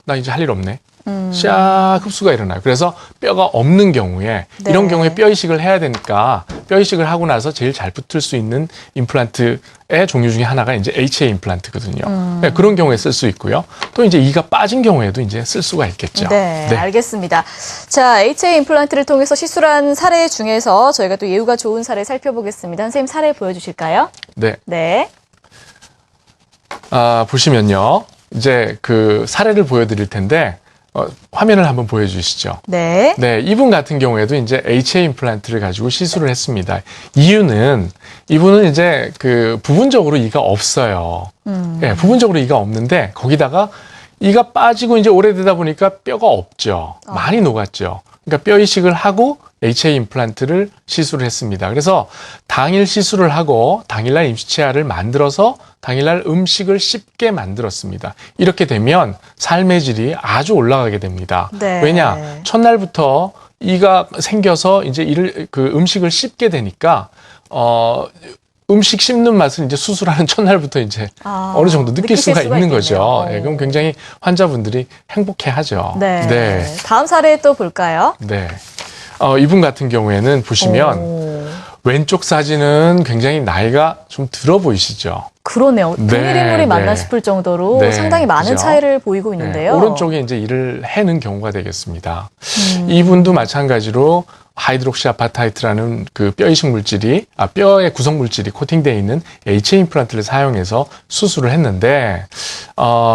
나 이제 할 일 없네. 샥 흡수가 일어나요. 그래서 뼈가 없는 경우에 네. 이런 경우에 뼈 이식을 해야 되니까 뼈 이식을 하고 나서 제일 잘 붙을 수 있는 임플란트의 종류 중에 하나가 이제 HA 임플란트거든요. 네, 그런 경우에 쓸 수 있고요. 또 이제 이가 빠진 경우에도 이제 쓸 수가 있겠죠. 네, 알겠습니다. 자, HA 임플란트를 통해서 시술한 사례 중에서 저희가 또 예후가 좋은 사례 살펴보겠습니다. 선생님 사례 보여주실까요? 네. 네. 보시면요. 이제 그 사례를 보여드릴 텐데 화면을 한번 보여주시죠. 네. 네, 이분 같은 경우에도 이제 HA 임플란트를 가지고 시술을 했습니다. 이유는 이분은 이제 그 부분적으로 이가 없어요. 네, 부분적으로 이가 없는데 거기다가 이가 빠지고 이제 오래되다 보니까 뼈가 없죠. 많이 녹았죠. 그러니까 뼈 이식을 하고 HA 임플란트를 시술을 했습니다. 그래서 당일 시술을 하고 당일날 임시치아를 만들어서 당일날 음식을 씹게 만들었습니다. 이렇게 되면 삶의 질이 아주 올라가게 됩니다. 네. 왜냐? 첫날부터 이가 생겨서 이제 음식을 씹게 되니까 음식 씹는 맛을 이제 수술하는 첫날부터 이제 어느 정도 느낄 수가 있는 거죠. 네, 그럼 굉장히 환자분들이 행복해하죠. 네. 다음 사례 또 볼까요? 네. 이분 같은 경우에는 보시면 왼쪽 사진은 굉장히 나이가 좀 들어 보이시죠? 그러네요. 동일인물이 맞나 싶을 정도로 상당히 많은 그죠? 차이를 보이고 있는데요. 오른쪽에 이제 이를 해는 경우가 되겠습니다. 이분도 마찬가지로 하이드록시아파타이트라는 그 뼈 이식 물질이 뼈의 구성 물질이 코팅되어 있는 HA 임플란트를 사용해서 수술을 했는데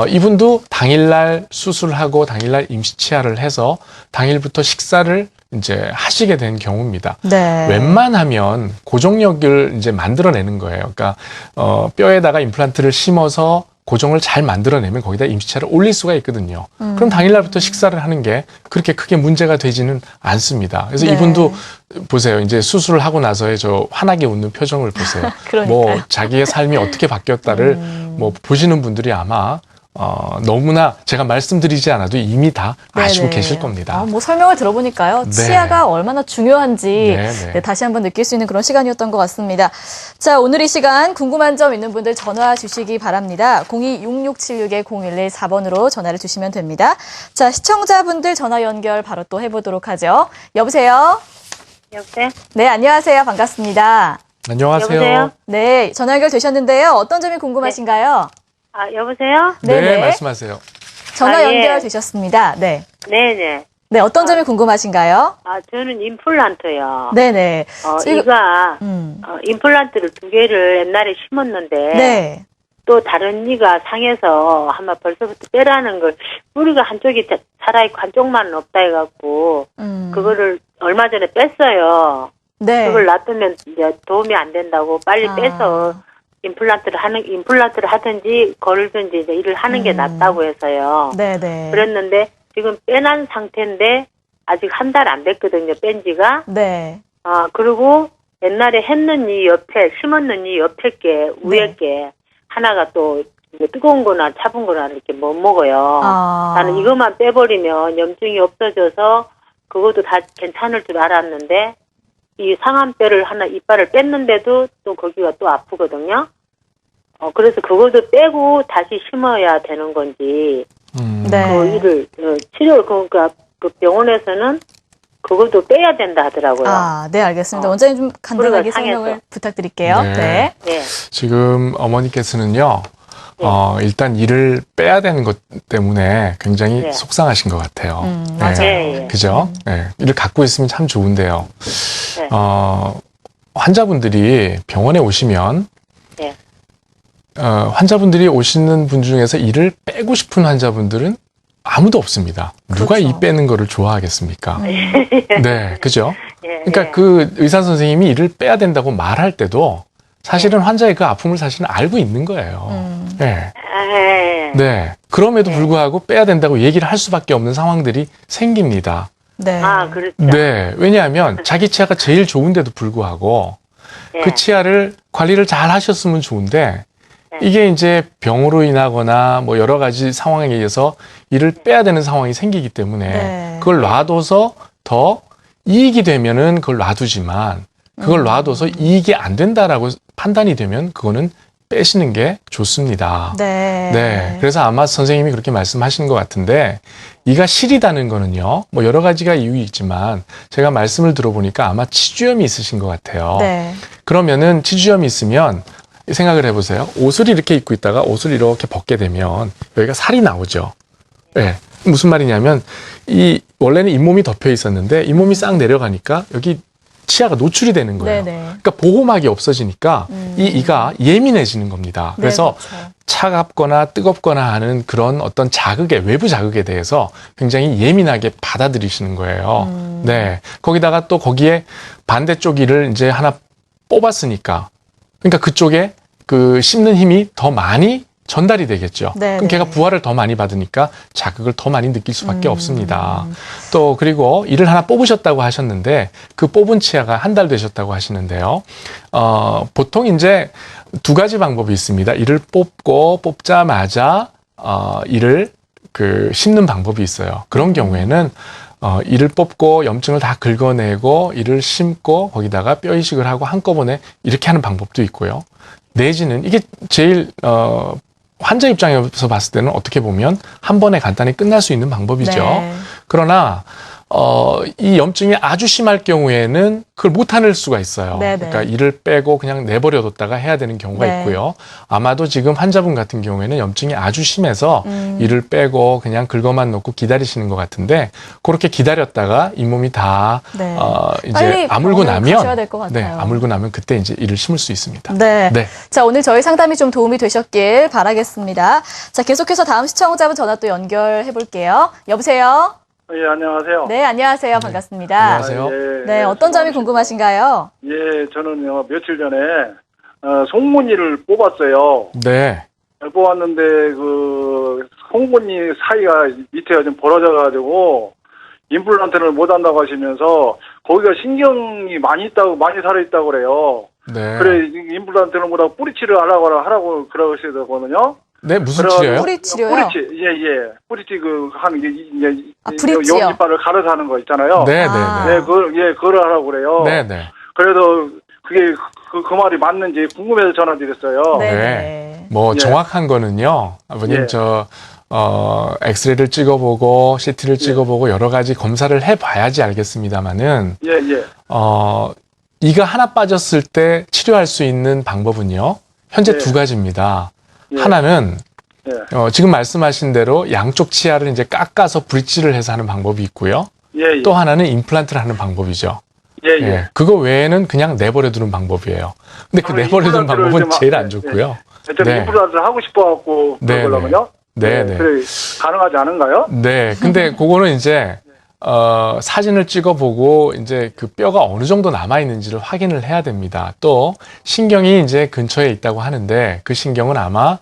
이분도 당일날 수술하고 당일날 임시치아를 해서 당일부터 식사를 이제 하시게 된 경우입니다. 네. 웬만하면 고정력을 이제 만들어내는 거예요. 그러니까 뼈에다가 임플란트를 심어서 고정을 잘 만들어내면 거기다 임시치아를 올릴 수가 있거든요. 그럼 당일날부터 식사를 하는 게 그렇게 크게 문제가 되지는 않습니다. 그래서 네. 이분도 보세요. 이제 수술을 하고 나서의 저 환하게 웃는 표정을 보세요. 뭐 자기의 삶이 어떻게 바뀌었다를 뭐 보시는 분들이 아마 너무나 제가 말씀드리지 않아도 이미 다 아시고 네네. 계실 겁니다. 뭐 설명을 들어보니까요. 네. 치아가 얼마나 중요한지 네네. 네, 다시 한번 느낄 수 있는 그런 시간이었던 것 같습니다. 자, 오늘 이 시간 궁금한 점 있는 분들 전화 주시기 바랍니다. 02-6676-0114번으로 전화를 주시면 됩니다. 자, 시청자분들 전화 연결 바로 또 해보도록 하죠. 여보세요? 여보세요? 네, 안녕하세요. 반갑습니다. 안녕하세요. 여보세요? 네, 전화 연결 되셨는데요. 어떤 점이 궁금하신가요? 아, 여보세요? 네, 네네. 말씀하세요. 전화 아, 예. 연결 되셨습니다. 네. 네네. 네, 어떤 점이 궁금하신가요? 아, 저는 임플란트요. 네네. 지금- 이가, 음. 임플란트를 2개를 옛날에 심었는데, 네. 또 다른 이가 상해서 아마 벌써부터 빼라는 걸, 뿌리가 한쪽이 살아있고 한쪽만은 없다 해갖고, 그거를 얼마 전에 뺐어요. 네. 그걸 놔두면 이제 도움이 안 된다고 빨리 빼서 임플란트를 하든지 걸든지 이제 일을 하는 게 낫다고 해서요. 네네. 그랬는데 지금 빼난 상태인데 아직 한 달 안 됐거든요. 뺀 지가. 네. 그리고 옛날에 했는 이 옆에 심었는 이 옆에 게 위에 게 하나가 또 뜨거운 거나 차분 거나 이렇게 못 먹어요. 나는 이것만 빼버리면 염증이 없어져서 그것도 다 괜찮을 줄 알았는데 이 상안뼈를 하나 이빨을 뺐는데도 또 거기가 또 아프거든요. 그래서 그것도 빼고 다시 심어야 되는 건지 네. 그 일을 그러니까 그 병원에서는 그것도 빼야 된다 하더라고요. 네, 알겠습니다. 원장님 좀 간단하게 상해서. 설명을 부탁드릴게요. 네. 네. 네. 지금 어머니께서는요, 일단 이를 빼야 되는 것 때문에 굉장히 네. 속상하신 것 같아요. 맞아요. 네. 그죠? 네. 이를 갖고 있으면 참 좋은데요. 네. 환자분들이 병원에 오시면, 네. 환자분들이 오시는 분 중에서 이를 빼고 싶은 환자분들은 아무도 없습니다. 누가 그렇죠. 이 빼는 거를 좋아하겠습니까? 네, 그죠? 예, 그러니까 예. 그 의사 선생님이 이를 빼야 된다고 말할 때도 사실은 환자의 그 아픔을 사실은 알고 있는 거예요. 네. 네. 그럼에도 불구하고 빼야 된다고 얘기를 할 수밖에 없는 상황들이 생깁니다. 네. 그렇죠. 네. 왜냐하면 자기 치아가 제일 좋은데도 불구하고 예. 그 치아를 관리를 잘 하셨으면 좋은데 이게 이제 병으로 인하거나 뭐 여러 가지 상황에 의해서 이를 빼야 되는 상황이 생기기 때문에 네. 그걸 놔둬서 더 이익이 되면은 그걸 놔두지만 그걸 놔둬서 이익이 안 된다라고 판단이 되면 그거는 빼시는 게 좋습니다. 네. 네. 그래서 아마 선생님이 그렇게 말씀하시는 것 같은데 이가 시리다는 거는요. 뭐 여러 가지가 이유 있지만 제가 말씀을 들어보니까 아마 치주염이 있으신 것 같아요. 네. 그러면은 치주염이 있으면 생각을 해보세요. 옷을 이렇게 입고 있다가 옷을 이렇게 벗게 되면 여기가 살이 나오죠. 네. 무슨 말이냐면 원래는 잇몸이 덮여 있었는데 잇몸이 싹 내려가니까 여기 치아가 노출이 되는 거예요. 네네. 그러니까 보호막이 없어지니까 이 이가 예민해지는 겁니다. 그래서 네, 그렇죠. 차갑거나 뜨겁거나 하는 그런 어떤 외부 자극에 대해서 굉장히 예민하게 받아들이시는 거예요. 네. 거기다가 또 거기에 반대쪽 이를 이제 하나 뽑았으니까 그러니까 그쪽에 그 씹는 힘이 더 많이 전달이 되겠죠. 네, 그럼 네. 걔가 부하를 더 많이 받으니까 자극을 더 많이 느낄 수밖에 없습니다. 또 그리고 이를 하나 뽑으셨다고 하셨는데 그 뽑은 치아가 한 달 되셨다고 하시는데요. 보통 이제 두 가지 방법이 있습니다. 이를 뽑자마자 이를 씹는 방법이 있어요. 그런 경우에는 이를 뽑고 염증을 다 긁어내고 이를 심고 거기다가 뼈 이식을 하고 한꺼번에 이렇게 하는 방법도 있고요. 내지는 이게 제일 환자 입장에서 봤을 때는 어떻게 보면 한 번에 간단히 끝날 수 있는 방법이죠. 네. 그러나 이 염증이 아주 심할 경우에는 그걸 못 하는 수가 있어요. 네네. 그러니까 이를 빼고 그냥 내버려뒀다가 해야 되는 경우가 네. 있고요. 아마도 지금 환자분 같은 경우에는 염증이 아주 심해서 이를 빼고 그냥 긁어만 놓고 기다리시는 것 같은데 그렇게 기다렸다가 잇몸이 다 네. 이제 빨리 아물고 병원을 나면 가셔야 될것 같아요. 네, 아물고 나면 그때 이제 이를 심을 수 있습니다. 네. 네. 자, 오늘 저희 상담이 좀 도움이 되셨길 바라겠습니다. 자, 계속해서 다음 시청자분 전화 또 연결해 볼게요. 여보세요? 예, 안녕하세요. 네, 안녕하세요. 반갑습니다. 안녕하세요. 네, 어떤 점이 궁금하신가요? 예, 저는요, 며칠 전에, 송곳니를 뽑았어요. 네. 뽑았는데, 송곳니 사이가 밑에가 좀 벌어져가지고, 임플란트를 못 한다고 하시면서, 거기가 신경이 많이 살아있다고 그래요. 네. 그래, 임플란트를 못하고 뿌리치를 하라고 그러시거든요. 네, 무슨 치료요? 뿌리 치료요? 뿌리치, 예. 뿌리치 하는 게, 브릿지요? 용이빨을 갈아서 하는 거 있잖아요. 네. 그걸 하라고 그래요. 네. 그래도 그게 그 말이 맞는지 궁금해서 전화드렸어요. 네. 뭐 예. 정확한 거는요. 아버님 예. 엑스레이를 찍어보고 CT를 찍어보고 여러 가지 검사를 해봐야지 알겠습니다만은 예. 이가 하나 빠졌을 때 치료할 수 있는 방법은요. 현재 예. 두 가지입니다. 예. 하나는 예. 지금 말씀하신 대로 양쪽 치아를 이제 깎아서 브릿지를 해서 하는 방법이 있고요. 예. 또 하나는 임플란트를 하는 방법이죠. 예. 그거 외에는 그냥 내버려 두는 방법이에요. 근데 그 내버려 두는 방법은 제일 안 좋고요. 저는 임플란트를 하고 싶어갖고 그러거든요. 네. 그래, 가능하지 않은가요? 네. 근데 그거는 이제 사진을 찍어보고 이제 그 뼈가 어느 정도 남아 있는지를 확인을 해야 됩니다. 또 신경이 이제 근처에 있다고 하는데 그 신경은 아마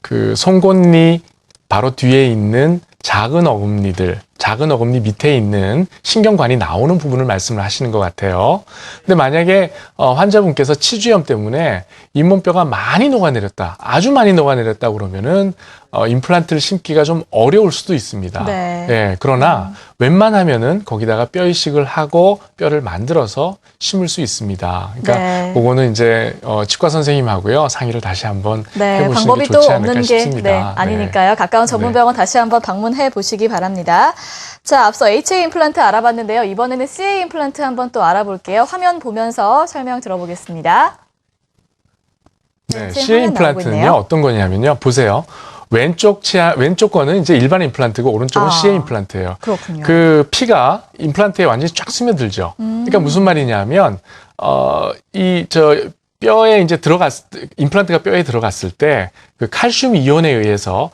그 송곳니 바로 뒤에 있는 작은 어금니 밑에 있는 신경관이 나오는 부분을 말씀을 하시는 것 같아요. 근데 만약에 환자분께서 치주염 때문에 잇몸뼈가 많이 녹아내렸다, 아주 많이 녹아내렸다 그러면은 임플란트를 심기가 좀 어려울 수도 있습니다. 네. 그러나 웬만하면은 거기다가 뼈 이식을 하고 뼈를 만들어서 심을 수 있습니다. 그러니까 그거는 이제 치과 선생님하고요 상의를 다시 한번 해보시는 방법이 게 또 좋지 없는 않을까 게 싶습니다. 아니니까요. 가까운 전문병원 다시 한번 방문해 보시기 바랍니다. 자, 앞서 HA 임플란트 알아봤는데요. 이번에는 CA 임플란트 한번 또 알아볼게요. 화면 보면서 설명 들어보겠습니다. CA 임플란트는요 어떤 거냐면요, 보세요. 왼쪽 거는 이제 일반 임플란트고 오른쪽은 CA 임플란트예요. 그렇군요. 그 피가 임플란트에 완전히 쫙 스며들죠. 그러니까 무슨 말이냐면 뼈에 이제 임플란트가 뼈에 들어갔을 때 그 칼슘 이온에 의해서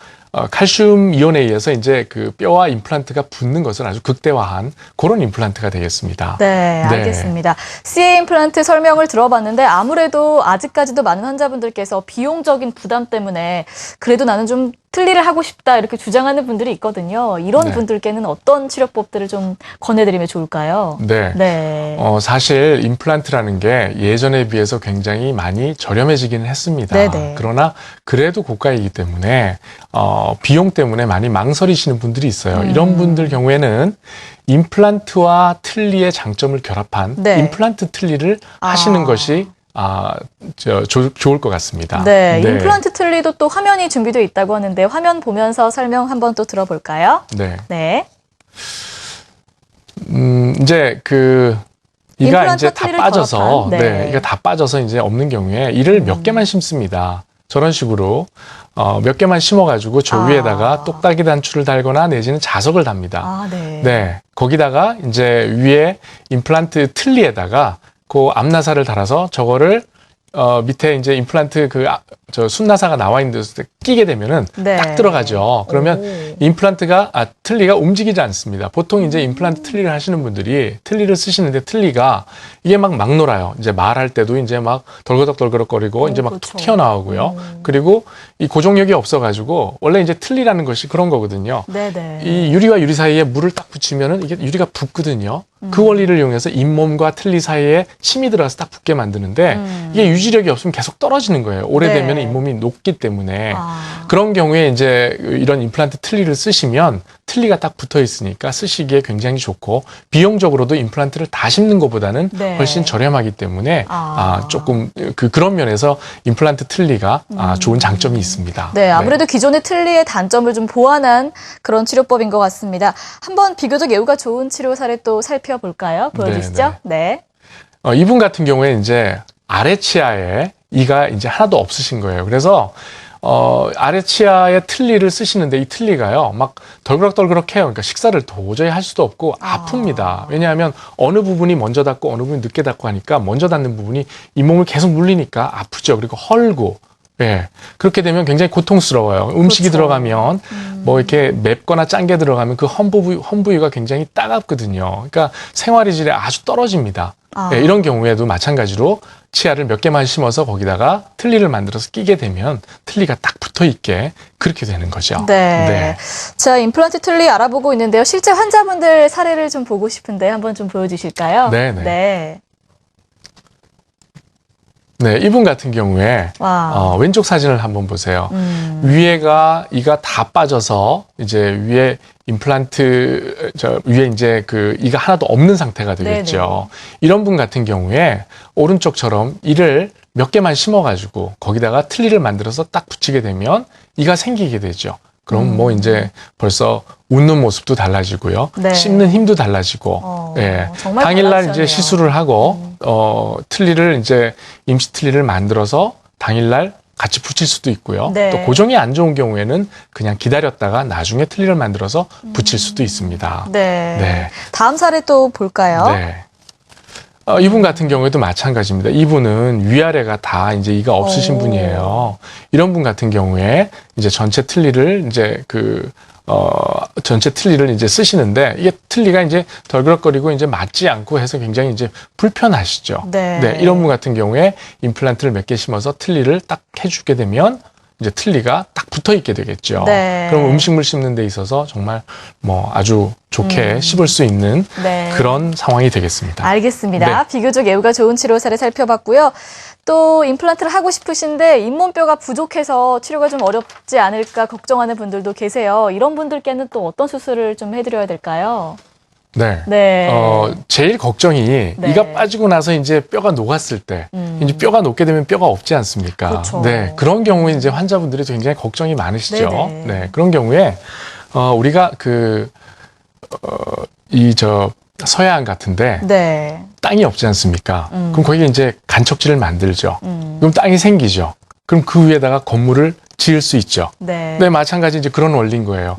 이제 그 뼈와 임플란트가 붙는 것을 아주 극대화한 그런 임플란트가 되겠습니다. 네, 알겠습니다. CA 임플란트 설명을 들어봤는데 아무래도 아직까지도 많은 환자분들께서 비용적인 부담 때문에 그래도 나는 좀 틀니를 하고 싶다 이렇게 주장하는 분들이 있거든요. 이런 분들께는 어떤 치료법들을 좀 권해드리면 좋을까요? 네. 사실 임플란트라는 게 예전에 비해서 굉장히 많이 저렴해지기는 했습니다. 그러나 그래도 고가이기 때문에 비용 때문에 많이 망설이시는 분들이 있어요. 이런 분들 경우에는 임플란트와 틀니의 장점을 결합한 임플란트 틀니를 하시는 것이 좋을 것 같습니다. 네, 임플란트 틀니도 또 화면이 준비되어 있다고 하는데 화면 보면서 설명 한번 또 들어볼까요? 네. 이제 이가 이제 다 빠져서, 이가 다 빠져서 이제 없는 경우에 이를 몇 개만 심습니다. 저런 식으로 몇 개만 심어가지고 저 위에다가 똑딱이 단추를 달거나 내지는 자석을 답니다. 거기다가 이제 위에 임플란트 틀니에다가 그 앞나사를 달아서 저거를 밑에 이제 임플란트 순나사가 나와 있는 데서 끼게 되면은 딱 들어가죠. 그러면 틀니가 움직이지 않습니다. 보통 이제 임플란트 틀니를 하시는 분들이 틀니를 쓰시는데 틀니가 이게 막 놀아요. 이제 말할 때도 이제 막 덜거덕거리고 이제 막 툭 튀어나오고요. 그리고 이 고정력이 없어가지고 원래 이제 틀니라는 것이 그런 거거든요. 이 유리와 유리 사이에 물을 딱 붙이면은 이게 유리가 붓거든요. 그 원리를 이용해서 잇몸과 틀니 사이에 침이 들어가서 딱 붙게 만드는데 이게 유지력이 없으면 계속 떨어지는 거예요. 오래되면 잇몸이 녹기 때문에. 그런 경우에 이제 이런 임플란트 틀니를 쓰시면 틀니가 딱 붙어 있으니까 쓰시기에 굉장히 좋고 비용적으로도 임플란트를 다 심는 것보다는 훨씬 저렴하기 때문에 조금 그런 면에서 임플란트 틀니가 좋은 장점이 있습니다. 아무래도 기존의 틀니의 단점을 좀 보완한 그런 치료법인 것 같습니다. 한번 비교적 예후가 좋은 치료 사례 또 살펴볼까요? 보여주시죠. 이분 같은 경우에 이제 아래 치아에 이가 이제 하나도 없으신 거예요. 그래서 아래 치아에 틀니를 쓰시는데 이 틀니가요 막 덜그럭덜그럭해요. 그러니까 식사를 도저히 할 수도 없고 아픕니다. 왜냐하면 어느 부분이 먼저 닿고 어느 부분이 늦게 닿고 하니까 먼저 닿는 부분이 잇몸을 계속 물리니까 아프죠. 그리고 헐고 그렇게 되면 굉장히 고통스러워요. 음식이 들어가면 뭐 이렇게 맵거나 짠 게 들어가면 그 험부위가 굉장히 따갑거든요. 그러니까 생활의 질이 아주 떨어집니다. 이런 경우에도 마찬가지로 치아를 몇 개만 심어서 거기다가 틀니를 만들어서 끼게 되면 틀니가 딱 붙어 있게 그렇게 되는 거죠. 자, 임플란트 틀니 알아보고 있는데요. 실제 환자분들 사례를 좀 보고 싶은데 한번 좀 보여주실까요? 네, 이분 같은 경우에 왼쪽 사진을 한번 보세요. 위에가 이가 다 빠져서 이제 위에 임플란트 위에 이제 그 이가 하나도 없는 상태가 되겠죠. 네네. 이런 분 같은 경우에 오른쪽처럼 이를 몇 개만 심어가지고 거기다가 틀니를 만들어서 딱 붙이게 되면 이가 생기게 되죠. 그럼 뭐 이제 벌써 웃는 모습도 달라지고요. 네. 씹는 힘도 달라지고. 예. 당일날 이제 시술을 하고 틀니를 이제 임시 틀니를 만들어서 당일날 같이 붙일 수도 있고요. 네. 또 고정이 안 좋은 경우에는 그냥 기다렸다가 나중에 틀니를 만들어서 붙일 수도 있습니다. 네. 네. 다음 사례 또 볼까요? 네. 이분 같은 경우에도 마찬가지입니다. 이분은 위아래가 다 이제 이가 없으신 분이에요. 이런 분 같은 경우에 이제 전체 틀니를 이제 전체 틀니를 이제 쓰시는데 이게 틀니가 이제 덜그럭거리고 이제 맞지 않고 해서 굉장히 이제 불편하시죠. 네. 네. 이런 분 같은 경우에 임플란트를 몇 개 심어서 틀니를 딱 해주게 되면 이제 틀니가 딱 붙어 있게 되겠죠. 네. 그럼 음식물 씹는 데 있어서 정말 뭐 아주 좋게 씹을 수 있는 네. 그런 상황이 되겠습니다. 알겠습니다. 네. 비교적 예후가 좋은 치료 사례 살펴봤고요. 또 임플란트를 하고 싶으신데 잇몸뼈가 부족해서 치료가 좀 어렵지 않을까 걱정하는 분들도 계세요. 이런 분들께는 또 어떤 수술을 좀 해드려야 될까요? 네. 네. 제일 걱정이 네. 이가 빠지고 나서 이제 뼈가 녹았을 때, 이제 뼈가 녹게 되면 뼈가 없지 않습니까? 그렇죠. 네. 그런 경우에 이제 환자분들이 굉장히 걱정이 많으시죠. 네네. 네. 그런 경우에, 우리가 서해안 같은데, 네. 땅이 없지 않습니까? 그럼 거기에 이제 간척지를 만들죠. 그럼 땅이 생기죠. 그럼 그 위에다가 건물을 지을 수 있죠. 네. 네. 마찬가지 이제 그런 원리인 거예요.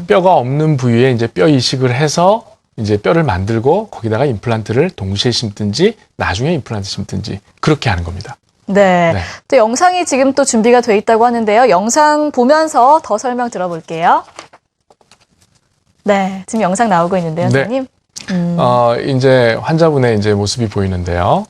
뼈가 없는 부위에 이제 뼈 이식을 해서 이제 뼈를 만들고 거기다가 임플란트를 동시에 심든지 나중에 임플란트 심든지 그렇게 하는 겁니다. 네. 네. 또 영상이 지금 또 준비가 돼 있다고 하는데요. 영상 보면서 더 설명 들어볼게요. 네. 지금 영상 나오고 있는데요, 선생님. 네. 이제 환자분의 이제 모습이 보이는데요.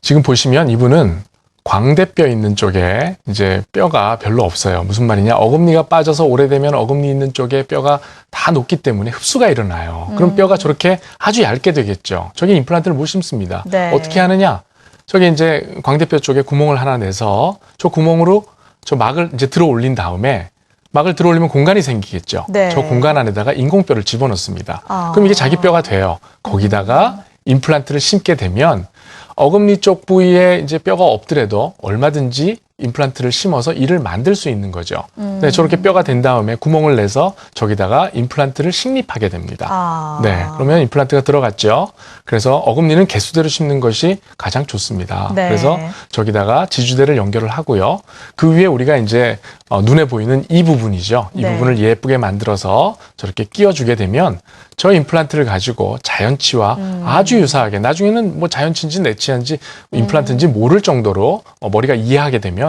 지금 보시면 이분은 광대뼈 있는 쪽에 이제 뼈가 별로 없어요. 무슨 말이냐? 어금니가 빠져서 오래되면 어금니 있는 쪽에 뼈가 다 녹기 때문에 흡수가 일어나요. 그럼 뼈가 저렇게 아주 얇게 되겠죠. 저게 임플란트를 못 심습니다. 네. 어떻게 하느냐? 저게 이제 광대뼈 쪽에 구멍을 하나 내서 저 구멍으로 저 막을 이제 들어 올린 다음에 막을 들어 올리면 공간이 생기겠죠. 네. 저 공간 안에다가 인공뼈를 집어넣습니다. 그럼 이게 자기 뼈가 돼요. 거기다가 임플란트를 심게 되면 어금니 쪽 부위에 이제 뼈가 없더라도 얼마든지 임플란트를 심어서 이를 만들 수 있는 거죠. 네, 저렇게 뼈가 된 다음에 구멍을 내서 저기다가 임플란트를 식립하게 됩니다. 네, 그러면 임플란트가 들어갔죠. 그래서 어금니는 개수대로 심는 것이 가장 좋습니다. 네. 그래서 저기다가 지주대를 연결을 하고요. 그 위에 우리가 이제 눈에 보이는 이 부분이죠. 이 네. 부분을 예쁘게 만들어서 저렇게 끼워주게 되면 저 임플란트를 가지고 자연치와 아주 유사하게 나중에는 뭐 자연치인지 내치인지 임플란트인지 모를 정도로 머리가 이해하게 되면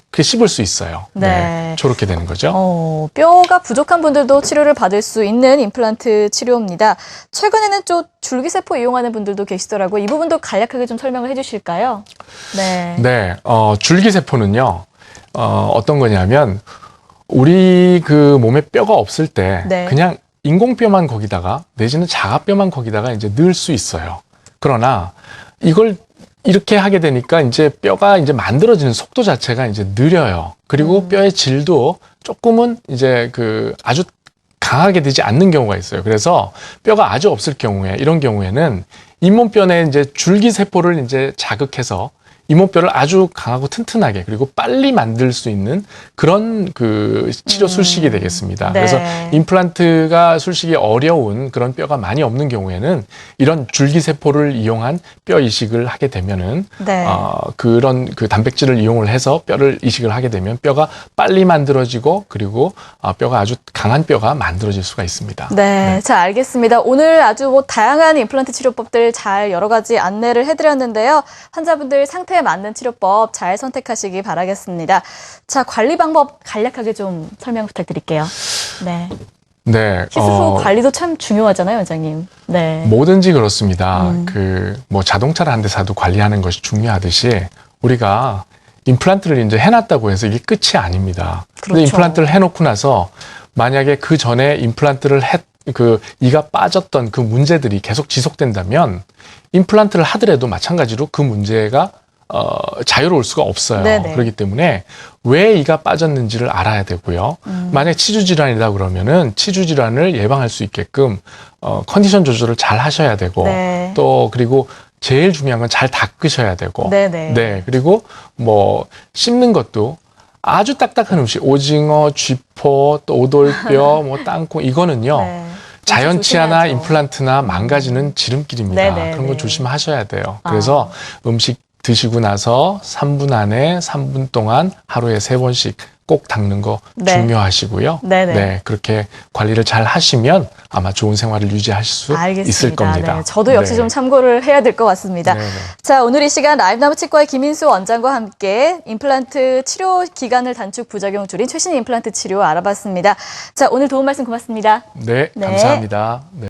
그게 씹을 수 있어요. 네. 네. 저렇게 되는 거죠. 뼈가 부족한 분들도 치료를 받을 수 있는 임플란트 치료입니다. 최근에는 좀 줄기세포 이용하는 분들도 계시더라고요. 이 부분도 간략하게 좀 설명을 해 주실까요? 네. 네. 줄기세포는요, 어떤 거냐면, 우리 그 몸에 뼈가 없을 때, 네. 그냥 인공뼈만 거기다가, 내지는 자가뼈만 거기다가 이제 넣을 수 있어요. 그러나, 이걸 이렇게 하게 되니까 이제 뼈가 이제 만들어지는 속도 자체가 이제 느려요. 그리고 뼈의 질도 조금은 이제 아주 강하게 되지 않는 경우가 있어요. 그래서 뼈가 아주 없을 경우에 이런 경우에는 잇몸뼈 내 이제 줄기세포를 이제 자극해서 잇몸뼈를 아주 강하고 튼튼하게 그리고 빨리 만들 수 있는 그런 치료 술식이 되겠습니다. 네. 그래서 임플란트가 술식이 어려운 그런 뼈가 많이 없는 경우에는 이런 줄기세포를 이용한 뼈 이식을 하게 되면은 네. 그런 단백질을 이용을 해서 뼈를 이식을 하게 되면 뼈가 빨리 만들어지고 그리고 뼈가 아주 강한 뼈가 만들어질 수가 있습니다. 네, 네. 자 알겠습니다. 오늘 아주 뭐 다양한 임플란트 치료법들 잘 여러 가지 안내를 해드렸는데요. 환자분들 상태에 맞는 치료법 잘 선택하시기 바라겠습니다. 자, 관리 방법 간략하게 좀 설명 부탁드릴게요. 네. 네. 시술 후 관리도 참 중요하잖아요, 원장님. 네. 뭐든지 그렇습니다. 뭐 자동차를 한 대 사도 관리하는 것이 중요하듯이 우리가 임플란트를 이제 해놨다고 해서 이게 끝이 아닙니다. 그렇죠. 근데 임플란트를 해놓고 나서 만약에 그 전에 임플란트를 이가 빠졌던 그 문제들이 계속 지속된다면 임플란트를 하더라도 마찬가지로 그 문제가 자유로울 수가 없어요. 네네. 그렇기 때문에 왜 이가 빠졌는지를 알아야 되고요. 만약 치주 질환이다 그러면은 치주 질환을 예방할 수 있게끔 컨디션 조절을 잘 하셔야 되고 네. 또 그리고 제일 중요한 건 잘 닦으셔야 되고 네네. 네. 그리고 뭐 씹는 것도 아주 딱딱한 음식, 오징어, 쥐포, 또 오돌뼈, 뭐 땅콩 이거는요. 네. 자연 치아나 조심해야죠. 임플란트나 망가지는 지름길입니다. 네네, 그런 건 네. 조심하셔야 돼요. 그래서 음식 드시고 나서 3분 안에 3분 동안 하루에 3번씩 꼭 닦는 거 네. 중요하시고요. 네네. 네, 그렇게 관리를 잘 하시면 아마 좋은 생활을 유지하실 수 알겠습니다. 있을 겁니다. 네, 저도 역시 네. 좀 참고를 해야 될 것 같습니다. 네네. 자, 오늘 이 시간 라임나무치과의 김인수 원장과 함께 임플란트 치료 기간을 단축 부작용 줄인 최신 임플란트 치료 알아봤습니다. 자, 오늘 도움 말씀 고맙습니다. 네, 네. 감사합니다. 네.